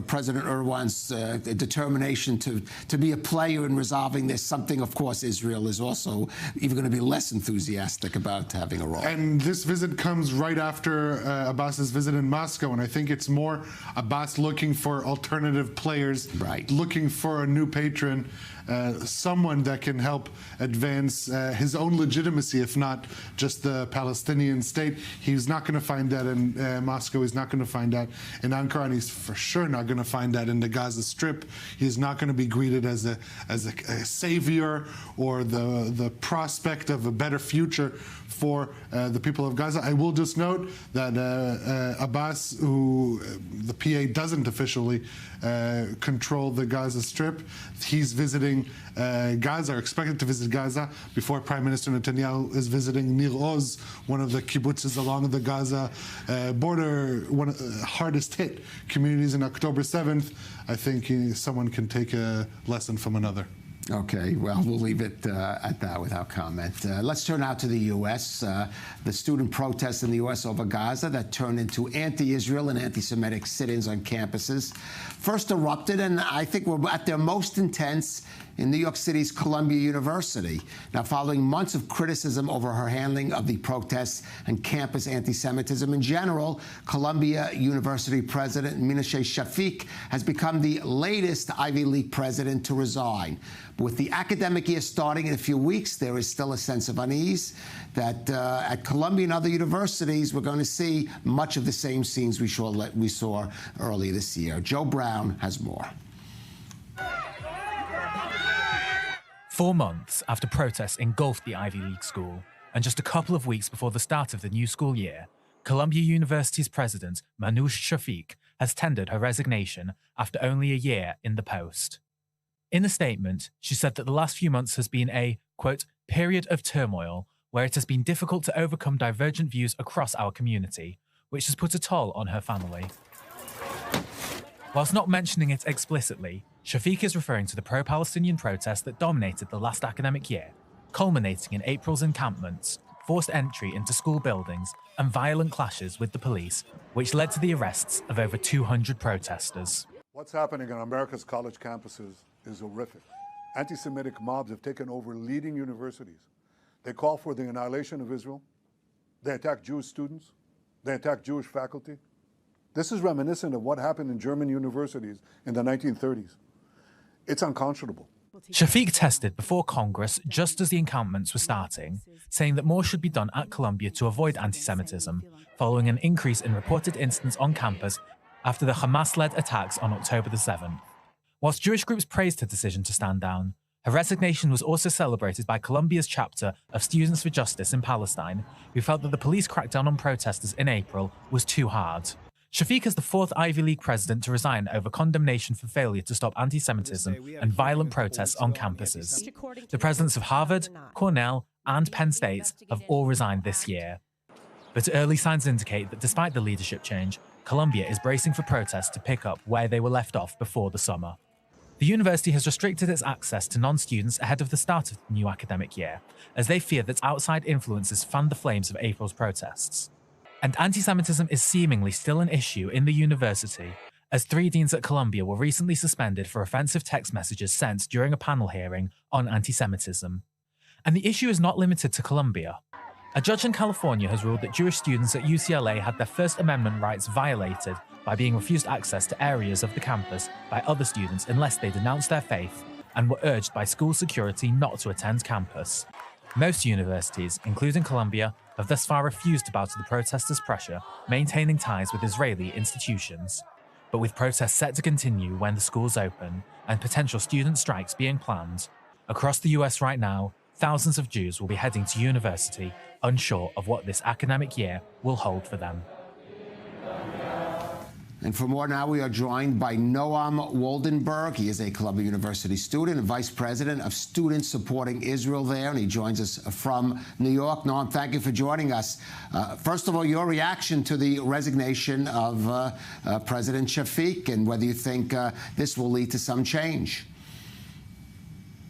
President Erdogan's determination to be a player in resolving this, something, of course, Israel is also even going to be less enthusiastic about having a role. And this visit comes right after Abbas's visit in Moscow, and I think it's more Abbas looking for alternative players, looking for a new patron, someone that can help advance his own legitimacy, if not just the Palestinian state. He's not going to find that in Moscow. He's not going to find that in Ankara, and he's for sure not going to find that in the Gaza Strip. He's not going to be greeted as a savior or the prospect of a better future for the people of Gaza. I will just note that Abbas, who the PA doesn't officially control the Gaza Strip, he's visiting Gaza, or expected to visit Gaza, before Prime Minister Netanyahu is visiting Nir Oz, one of the kibbutzes along the Gaza border, one of the hardest hit communities in October 7th. I think someone can take a lesson from another. Okay, well, we'll leave it at that without comment. Let's turn now to the U.S. The student protests in the U.S. over Gaza that turned into anti-Israel and anti-Semitic sit-ins on campuses first erupted, and I think were at their most intense in New York City's Columbia University. Now, following months of criticism over her handling of the protests and campus anti-Semitism in general, Columbia University President Minashe Shafiq has become the latest Ivy League president to resign. But with the academic year starting in a few weeks, there is still a sense of unease that at Columbia and other universities, we're going to see much of the same scenes we saw earlier this year. Joe Brown has more. 4 months after protests engulfed the Ivy League school, and just a couple of weeks before the start of the new school year, Columbia University's president, Minashe Shafiq, has tendered her resignation after only a year in the post. In a statement, she said that the last few months has been a, quote, period of turmoil where it has been difficult to overcome divergent views across our community, which has put a toll on her family. Whilst not mentioning it explicitly, Shafiq is referring to the pro-Palestinian protests that dominated the last academic year, culminating in April's encampments, forced entry into school buildings, and violent clashes with the police, which led to the arrests of over 200 protesters. What's happening on America's college campuses is horrific. Anti-Semitic mobs have taken over leading universities. They call for the annihilation of Israel. They attack Jewish students. They attack Jewish faculty. This is reminiscent of what happened in German universities in the 1930s. It's unconscionable. Shafiq tested before Congress just as the encampments were starting, saying that more should be done at Columbia to avoid anti-Semitism, following an increase in reported incidents on campus after the Hamas-led attacks on October the 7th. Whilst Jewish groups praised her decision to stand down, her resignation was also celebrated by Columbia's chapter of Students for Justice in Palestine, who felt that the police crackdown on protesters in April was too hard. Shafiq is the fourth Ivy League president to resign over condemnation for failure to stop anti-Semitism and violent protests on campuses. The presidents of Harvard, Cornell, and Penn State have all resigned this year. But early signs indicate that despite the leadership change, Columbia is bracing for protests to pick up where they were left off before the summer. The university has restricted its access to non-students ahead of the start of the new academic year, as they fear that outside influences fanned the flames of April's protests. And anti-Semitism is seemingly still an issue in the university, as 3 deans at Columbia were recently suspended for offensive text messages sent during a panel hearing on anti-Semitism. And the issue is not limited to Columbia. A judge in California has ruled that Jewish students at UCLA had their First Amendment rights violated by being refused access to areas of the campus by other students unless they denounced their faith and were urged by school security not to attend campus. Most universities, including Columbia, have thus far refused to bow to the protesters' pressure, maintaining ties with Israeli institutions. But with protests set to continue when the schools open and potential student strikes being planned, across the US right now, thousands of Jews will be heading to university, unsure of what this academic year will hold for them. And for more now, we are joined by Noam Waldenberg. He is a Columbia University student and vice president of Students Supporting Israel there, and he joins us from New York. Noam, thank you for joining us. First of all, your reaction to the resignation of President Shafiq and whether you think this will lead to some change.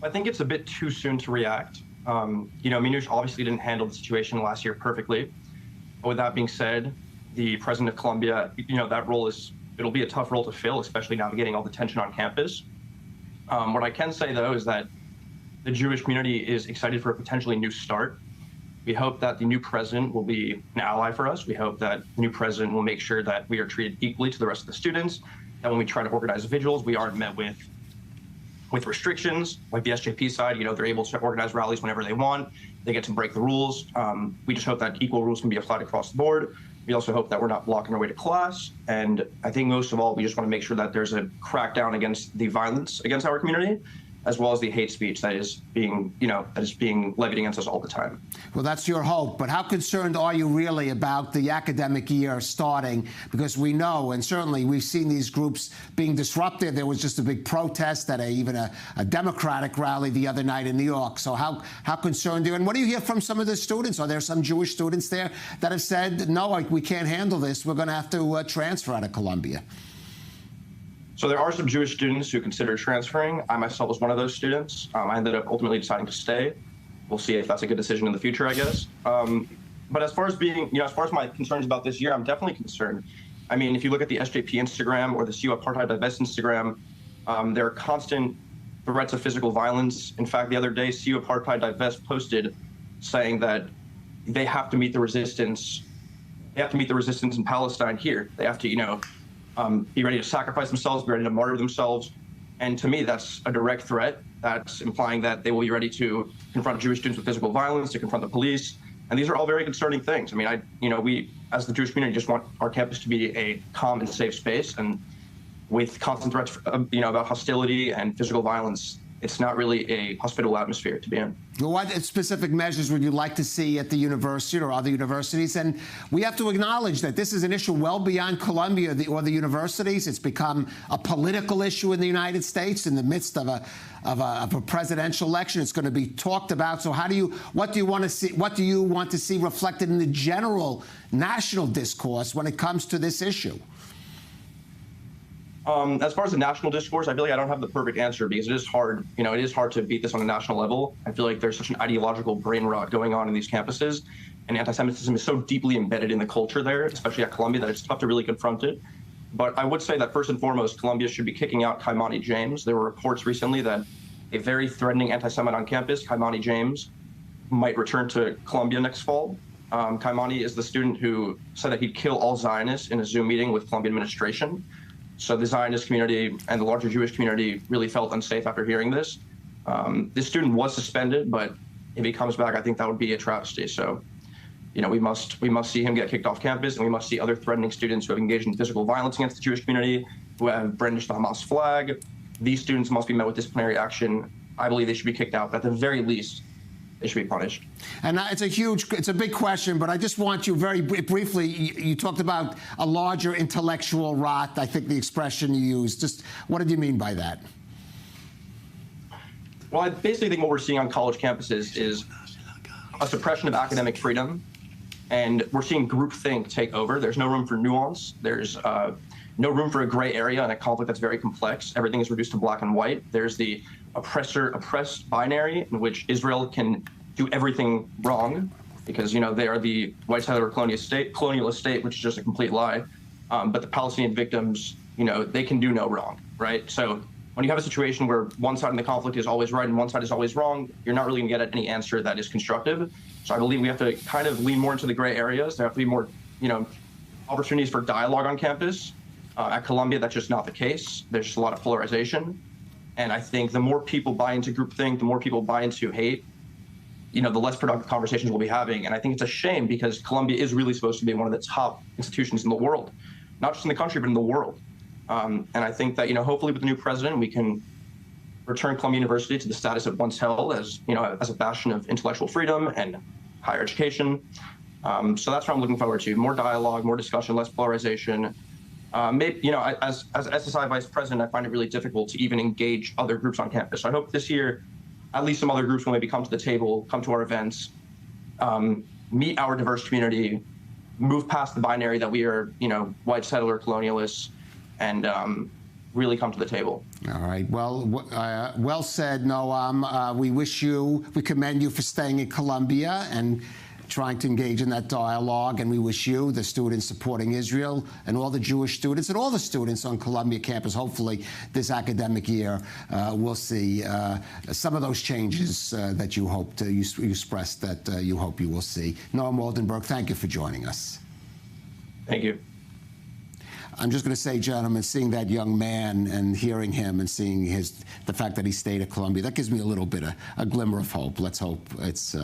I think it's a bit too soon to react. Minashe obviously didn't handle the situation last year perfectly. But with that being said, the president of Colombia, that role it'll be a tough role to fill, especially navigating all the tension on campus. What I can say, though, is that the Jewish community is excited for a potentially new start. We hope that the new president will be an ally for us. We hope that the new president will make sure that we are treated equally to the rest of the students, that when we try to organize vigils, we aren't met with restrictions, like the SJP side. They're able to organize rallies whenever they want. They get to break the rules. We just hope that equal rules can be applied across the board. We also hope that we're not blocking our way to class. And I think most of all, we just want to make sure that there's a crackdown against the violence against our community, as well as the hate speech that is being levied against us all the time. Well, that's your hope. But how concerned are you really about the academic year starting? Because we know, and certainly we've seen these groups being disrupted. There was just a big protest at even a Democratic rally the other night in New York. So how concerned are you? And what do you hear from some of the students? Are there some Jewish students there that have said, no, we can't handle this. We're going to have to transfer out of Columbia? So there are some Jewish students who consider transferring. I myself was one of those students. I ended up ultimately deciding to stay. We'll see if that's a good decision in the future, I guess. But as far as as far as my concerns about this year, I'm definitely concerned. I mean, if you look at the SJP Instagram or the CU Apartheid Divest Instagram, there are constant threats of physical violence. In fact, the other day, CU Apartheid Divest posted saying that they have to meet the resistance. They have to meet the resistance in Palestine here. They have to, be ready to sacrifice themselves, be ready to martyr themselves. And to me, that's a direct threat. That's implying that they will be ready to confront Jewish students with physical violence, to confront the police. And these are all very concerning things. I mean, we, as the Jewish community, just want our campus to be a calm and safe space. And with constant threats, about hostility and physical violence, it's not really a hospitable atmosphere to be in. Well, what specific measures would you like to see at the university or other universities? And we have to acknowledge that this is an issue well beyond Columbia or the universities. It's become a political issue in the United States in the midst of a presidential election. It's going to be talked about. So what do you want to see reflected in the general national discourse when it comes to this issue? As far as the national discourse, I feel like I don't have the perfect answer because it is hard. It is hard to beat this on a national level. I feel like there's such an ideological brain rot going on in these campuses, and anti-Semitism is so deeply embedded in the culture there, especially at Columbia, that it's tough to really confront it. But I would say that first and foremost, Columbia should be kicking out Kaimani James. There were reports recently that a very threatening anti-Semite on campus, Kaimani James, might return to Columbia next fall. Kaimani is the student who said that he'd kill all Zionists in a Zoom meeting with Columbia administration. So the Zionist community and the larger Jewish community really felt unsafe after hearing this. This student was suspended, but if he comes back, I think that would be a travesty. So, we must see him get kicked off campus, and we must see other threatening students who have engaged in physical violence against the Jewish community, who have brandished the Hamas flag. These students must be met with disciplinary action. I believe they should be kicked out, but at the very least, they should be punished. And it's a big question, but I just want you very briefly, you talked about a larger intellectual rot, I think the expression you used. Just what did you mean by that? Well, I basically think what we're seeing on college campuses is a suppression of academic freedom, and we're seeing groupthink take over. There's no room for nuance. There's no room for a gray area in a conflict that's very complex. Everything is reduced to black and white. There's the oppressor-oppressed binary in which Israel can do everything wrong because, they are the white settler colonialist state, which is just a complete lie. But the Palestinian victims, they can do no wrong, right? So when you have a situation where one side in the conflict is always right and one side is always wrong, you're not really going to get any answer that is constructive. So I believe we have to kind of lean more into the gray areas. There have to be more, opportunities for dialogue on campus. At Columbia, that's just not the case. There's just a lot of polarization. And I think the more people buy into groupthink, the more people buy into hate, the less productive conversations we'll be having. And I think it's a shame because Columbia is really supposed to be one of the top institutions in the world, not just in the country, but in the world. And I think that, hopefully with the new president, we can return Columbia University to the status it once held as, as a bastion of intellectual freedom and higher education. So that's what I'm looking forward to. More dialogue, more discussion, less polarization. Maybe, as SSI vice president, I find it really difficult to even engage other groups on campus. So I hope this year, at least some other groups will maybe come to the table, come to our events, meet our diverse community, move past the binary that we are, white settler colonialists, and really come to the table. All right. Well said, Noam. We commend you for staying in Columbia, and trying to engage in that dialogue, and we wish you, the students supporting Israel, and all the Jewish students, and all the students on Columbia campus, hopefully this academic year we'll see some of those changes that you hoped, you expressed that you hope you will see. Noam Waldenberg, thank you for joining us. Thank you. I'm just going to say, gentlemen, seeing that young man and hearing him and seeing the fact that he stayed at Columbia, that gives me a little bit of a glimmer of hope. Let's hope it's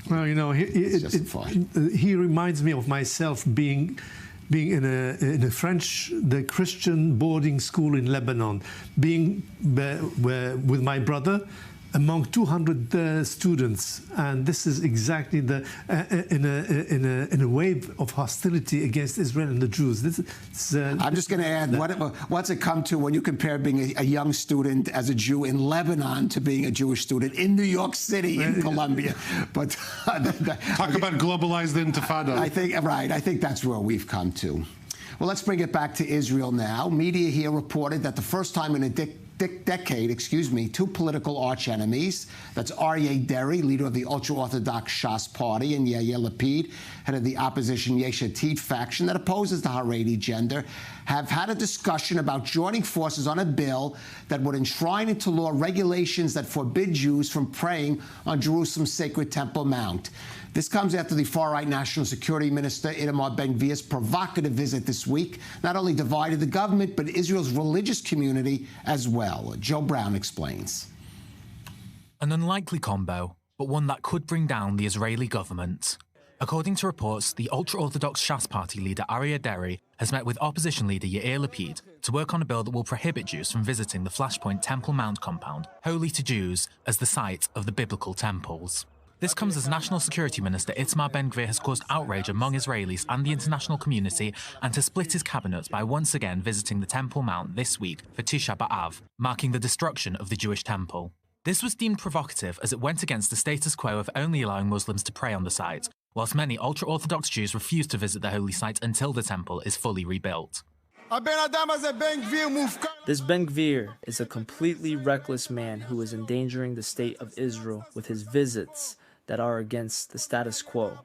well, you know, he reminds me of myself being in the Christian boarding school in Lebanon, being with my brother among 200 students, and this is exactly in a wave of hostility against Israel and the Jews. I'm just going to add, what's it come to when you compare being a young student as a Jew in Lebanon to being a Jewish student in New York City, in Columbia? But talk about globalized intifada. I think that's where we've come to. Well, let's bring it back to Israel now. Media here reported that the first time in a decade, two political archenemies, that's Aryeh Deri, leader of the ultra-Orthodox Shas party, and Yair Lapid, head of the opposition Yesh Atid faction that opposes the Haredi gender, have had a discussion about joining forces on a bill that would enshrine into law regulations that forbid Jews from praying on Jerusalem's sacred Temple Mount. This comes after the far-right National Security Minister Itamar Ben-Gvir's provocative visit this week not only divided the government, but Israel's religious community as well. Joe Brown explains. An unlikely combo, but one that could bring down the Israeli government. According to reports, the ultra-Orthodox Shas party leader Aryeh Deri has met with opposition leader Yair Lapid to work on a bill that will prohibit Jews from visiting the Flashpoint Temple Mount compound, holy to Jews as the site of the biblical temples. This comes as National Security Minister Itamar Ben-Gvir has caused outrage among Israelis and the international community, and has split his cabinet by once again visiting the Temple Mount this week for Tisha B'Av, marking the destruction of the Jewish temple. This was deemed provocative as it went against the status quo of only allowing Muslims to pray on the site, whilst many ultra-Orthodox Jews refuse to visit the holy site until the temple is fully rebuilt. This Ben-Gvir is a completely reckless man who is endangering the state of Israel with his visits that are against the status quo.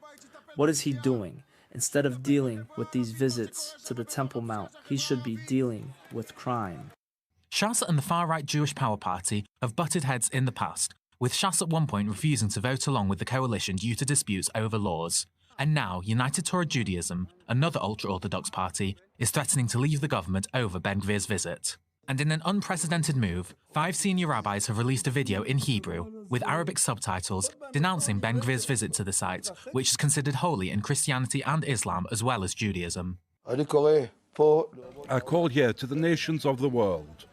What is he doing? Instead of dealing with these visits to the Temple Mount, he should be dealing with crime. Shas and the far-right Jewish Power Party have butted heads in the past, with Shas at one point refusing to vote along with the coalition due to disputes over laws. And now, United Torah Judaism, another ultra-Orthodox party, is threatening to leave the government over Ben-Gvir's visit. And in an unprecedented move, 5 senior rabbis have released a video in Hebrew with Arabic subtitles denouncing Ben-Gvir's visit to the site, which is considered holy in Christianity and Islam as well as Judaism. I call here to the nations of the world,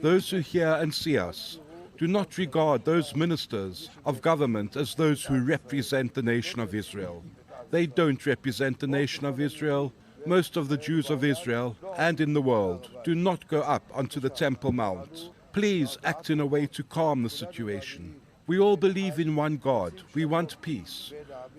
those who hear and see us. Do not regard those ministers of government as those who represent the nation of Israel. They don't represent the nation of Israel. Most of the Jews of Israel and in the world do not go up onto the Temple Mount. Please act in a way to calm the situation. We all believe in one God. We want peace.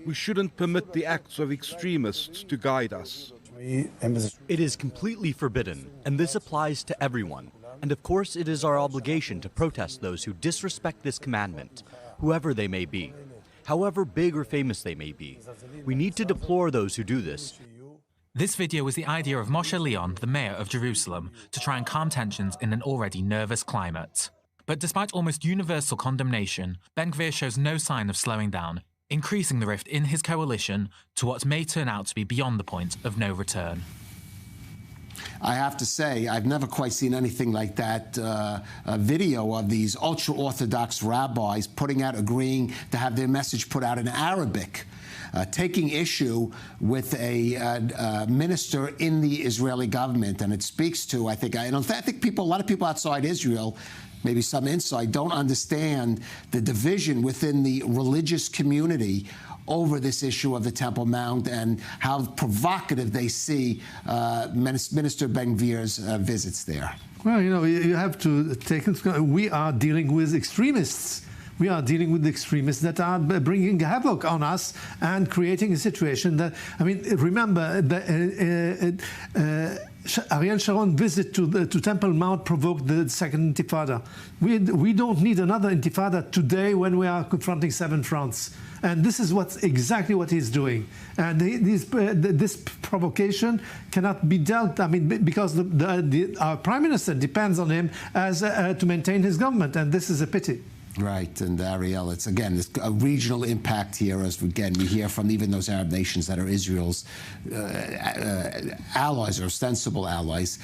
We shouldn't permit the acts of extremists to guide us. It is completely forbidden, and this applies to everyone. And of course, it is our obligation to protest those who disrespect this commandment, whoever they may be, however big or famous they may be. We need to deplore those who do this. This video was the idea of Moshe Leon, the mayor of Jerusalem, to try and calm tensions in an already nervous climate. But despite almost universal condemnation, Ben-Gvir shows no sign of slowing down, increasing the rift in his coalition to what may turn out to be beyond the point of no return. I have to say, I've never quite seen anything like that, a video of these ultra-Orthodox rabbis agreeing to have their message put out in Arabic, taking issue with a minister in the Israeli government. And it speaks to, I think a lot of people outside Israel, maybe some inside, don't understand the division within the religious community over this issue of the Temple Mount and how provocative they see Minister Ben-Gvir's visits there. Well, you know, you have to take into account, we are dealing with extremists. We are dealing with extremists that are bringing havoc on us and creating a situation that, I mean, remember, Ariel Sharon's visit to Temple Mount provoked the second intifada. We don't need another intifada today when we are confronting seven fronts. And this is exactly what he's doing. And this provocation cannot be dealt, I mean, because our Prime Minister depends on him to maintain his government, and this is a pity. Right, and Ariel, it's again a regional impact here, as again we hear from even those Arab nations that are Israel's allies or ostensible allies.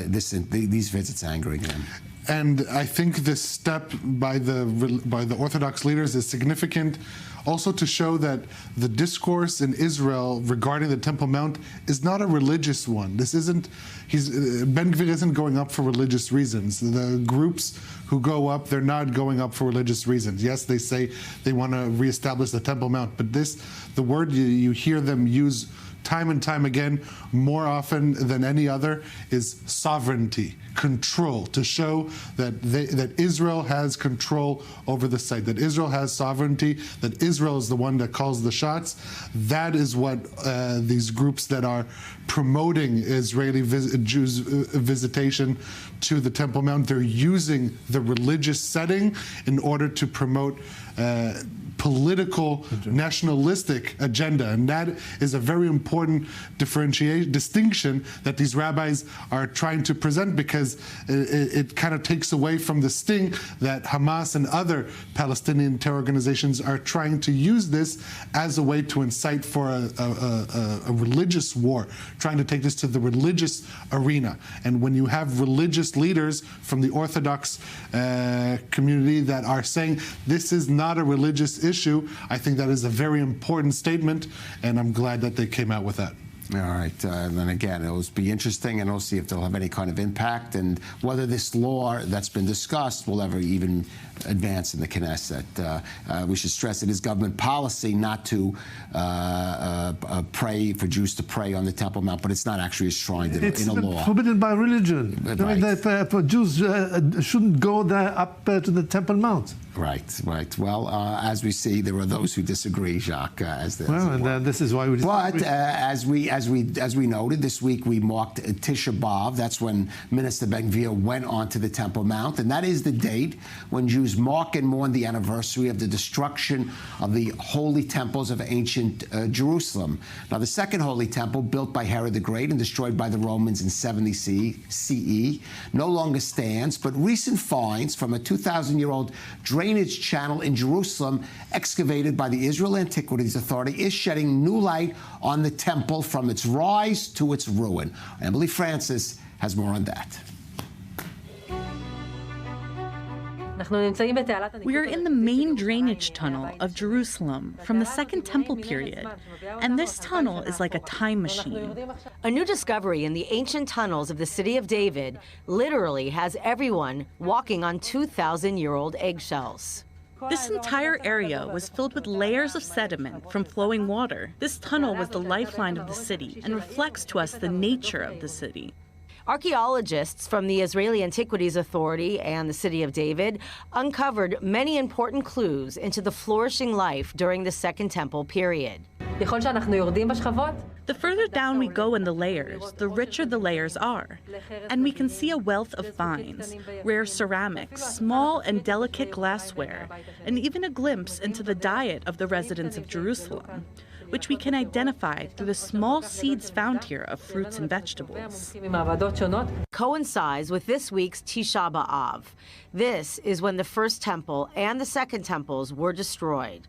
These visits angering them. And I think this step by the Orthodox leaders is significant, also to show that the discourse in Israel regarding the Temple Mount is not a religious one. This isn't. Ben Gvir isn't going up for religious reasons. The groups who go up, they're not going up for religious reasons. Yes, they say they want to reestablish the Temple Mount, but the word you hear them use time and time again, more often than any other, is sovereignty, control, to show that Israel has control over the site, that Israel has sovereignty, that Israel is the one that calls the shots. That is what these groups that are promoting Israeli Jews' visitation to the Temple Mount, they're using the religious setting in order to promote political, nationalistic agenda, and that is a very important distinction that these rabbis are trying to present, because it kind of takes away from the sting that Hamas and other Palestinian terror organizations are trying to use this as a way to incite for a religious war, trying to take this to the religious arena. And when you have religious leaders from the Orthodox community that are saying this is not a religious issue, I think that is a very important statement, and I'm glad that they came out with that. All right, then again, it'll be interesting, and we'll see if they'll have any kind of impact, and whether this law that's been discussed will ever even advance in the Knesset. We should stress it is government policy not to pray for Jews to pray on the Temple Mount, but it's not actually enshrined in a law. It's forbidden by religion. Right. I mean, Jews shouldn't go there up to the Temple Mount. Right, right. Well, as we see, there are those who disagree, Jacques. This is why we disagree. But as we noted, this week we marked Tisha B'Av. That's when Minister Ben Gvir went onto the Temple Mount, and that is the date when Jews mark and mourn the anniversary of the destruction of the holy temples of ancient Jerusalem. Now, the second holy temple, built by Herod the Great and destroyed by the Romans in 70 CE, no longer stands, but recent finds from a 2,000-year-old drainage channel in Jerusalem, excavated by the Israel Antiquities Authority, is shedding new light on the temple from its rise to its ruin. Emily Francis has more on that. We are in the main drainage tunnel of Jerusalem from the Second Temple period, and this tunnel is like a time machine. A new discovery in the ancient tunnels of the city of David literally has everyone walking on 2,000-year-old eggshells. This entire area was filled with layers of sediment from flowing water. This tunnel was the lifeline of the city and reflects to us the nature of the city. Archaeologists from the Israeli Antiquities Authority and the City of David uncovered many important clues into the flourishing life during the Second Temple period. The further down we go in the layers, the richer the layers are. And we can see a wealth of finds, rare ceramics, small and delicate glassware, and even a glimpse into the diet of the residents of Jerusalem, which we can identify through the small seeds found here of fruits and vegetables. Coincides with this week's Tisha B'Av. This is when the first temple and the second temples were destroyed.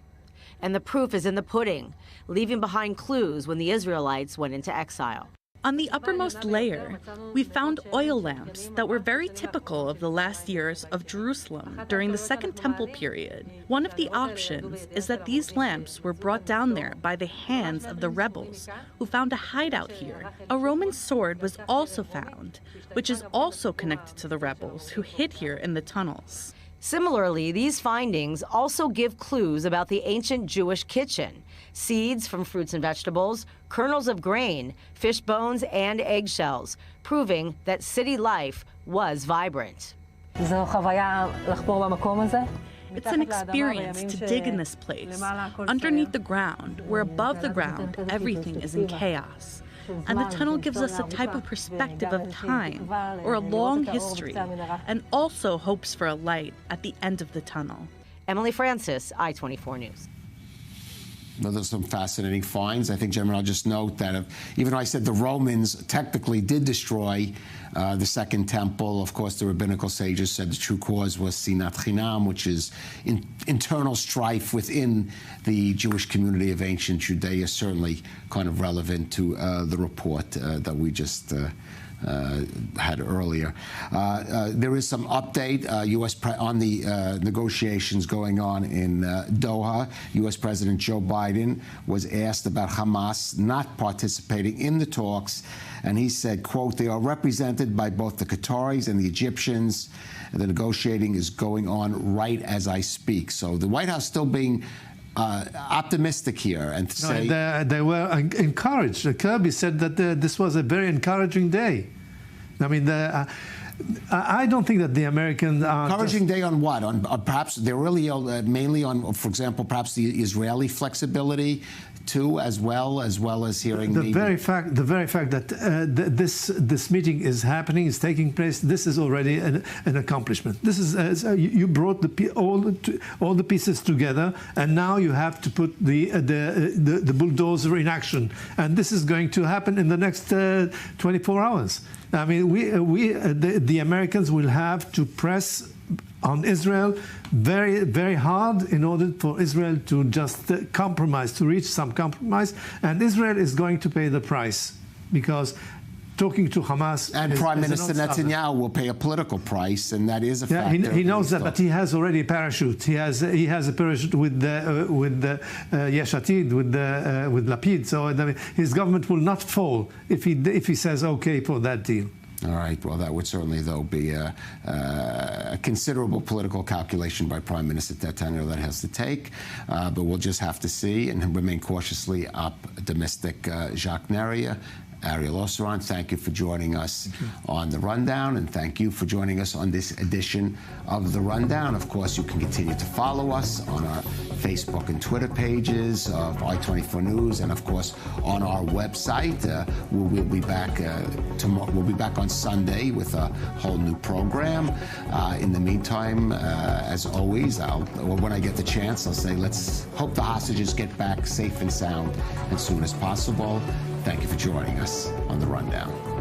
And the proof is in the pudding, leaving behind clues when the Israelites went into exile. On the uppermost layer, we found oil lamps that were very typical of the last years of Jerusalem during the Second Temple period. One of the options is that these lamps were brought down there by the hands of the rebels who found a hideout here. A Roman sword was also found, which is also connected to the rebels who hid here in the tunnels. Similarly, these findings also give clues about the ancient Jewish kitchen. Seeds from fruits and vegetables, kernels of grain, fish bones, and eggshells, proving that city life was vibrant. It's an experience to dig in this place, underneath the ground, where above the ground everything is in chaos. And the tunnel gives us a type of perspective of time, or a long history, and also hopes for a light at the end of the tunnel. Emily Francis, I-24 News. Well, there's some fascinating finds. I think, General, I'll just note that even though I said the Romans technically did destroy the Second Temple, of course, the rabbinical sages said the true cause was sinat chinam, which is internal strife within the Jewish community of ancient Judea, certainly kind of relevant to the report that we just had earlier. There is some update on the negotiations going on in Doha. U.S. President Joe Biden was asked about Hamas not participating in the talks, and he said, quote, "They are represented by both the Qataris and the Egyptians. The negotiating is going on right as I speak." So the White House still being optimistic here and say they were encouraged. Kirby said that this was a very encouraging day. I mean, I don't think that the Americans are encouraging day on what? On perhaps they're really mainly on, for example, perhaps the Israeli flexibility too, as well as hearing the very fact that this meeting is happening, is taking place. This is already an accomplishment. This is you brought all the pieces together, and now you have to put the bulldozer in action, and this is going to happen in the next 24 hours. I mean, the Americans will have to press on Israel very, very hard in order for Israel to just compromise, to reach some compromise. And Israel is going to pay the price, because talking to Hamas... And Prime Minister Netanyahu will pay a political price, and that is a factor. He knows that, but he has already a parachute. He has a parachute with Yesh Atid, with Lapid. So his government will not fall if he says okay for that deal. All right. Well, that would certainly, though, be a considerable political calculation by Prime Minister Netanyahu that has to take. But we'll just have to see and remain cautiously optimistic. Jacques Neria, Ariel Osran, thank you for joining us on The Rundown, and thank you for joining us on this edition of The Rundown. Of course, you can continue to follow us on our Facebook and Twitter pages of I-24 News, and of course on our website. We'll be back tomorrow. We'll be back on Sunday with a whole new program. In the meantime, as always, when I get the chance, I'll say let's hope the hostages get back safe and sound as soon as possible. Thank you for joining us on The Rundown.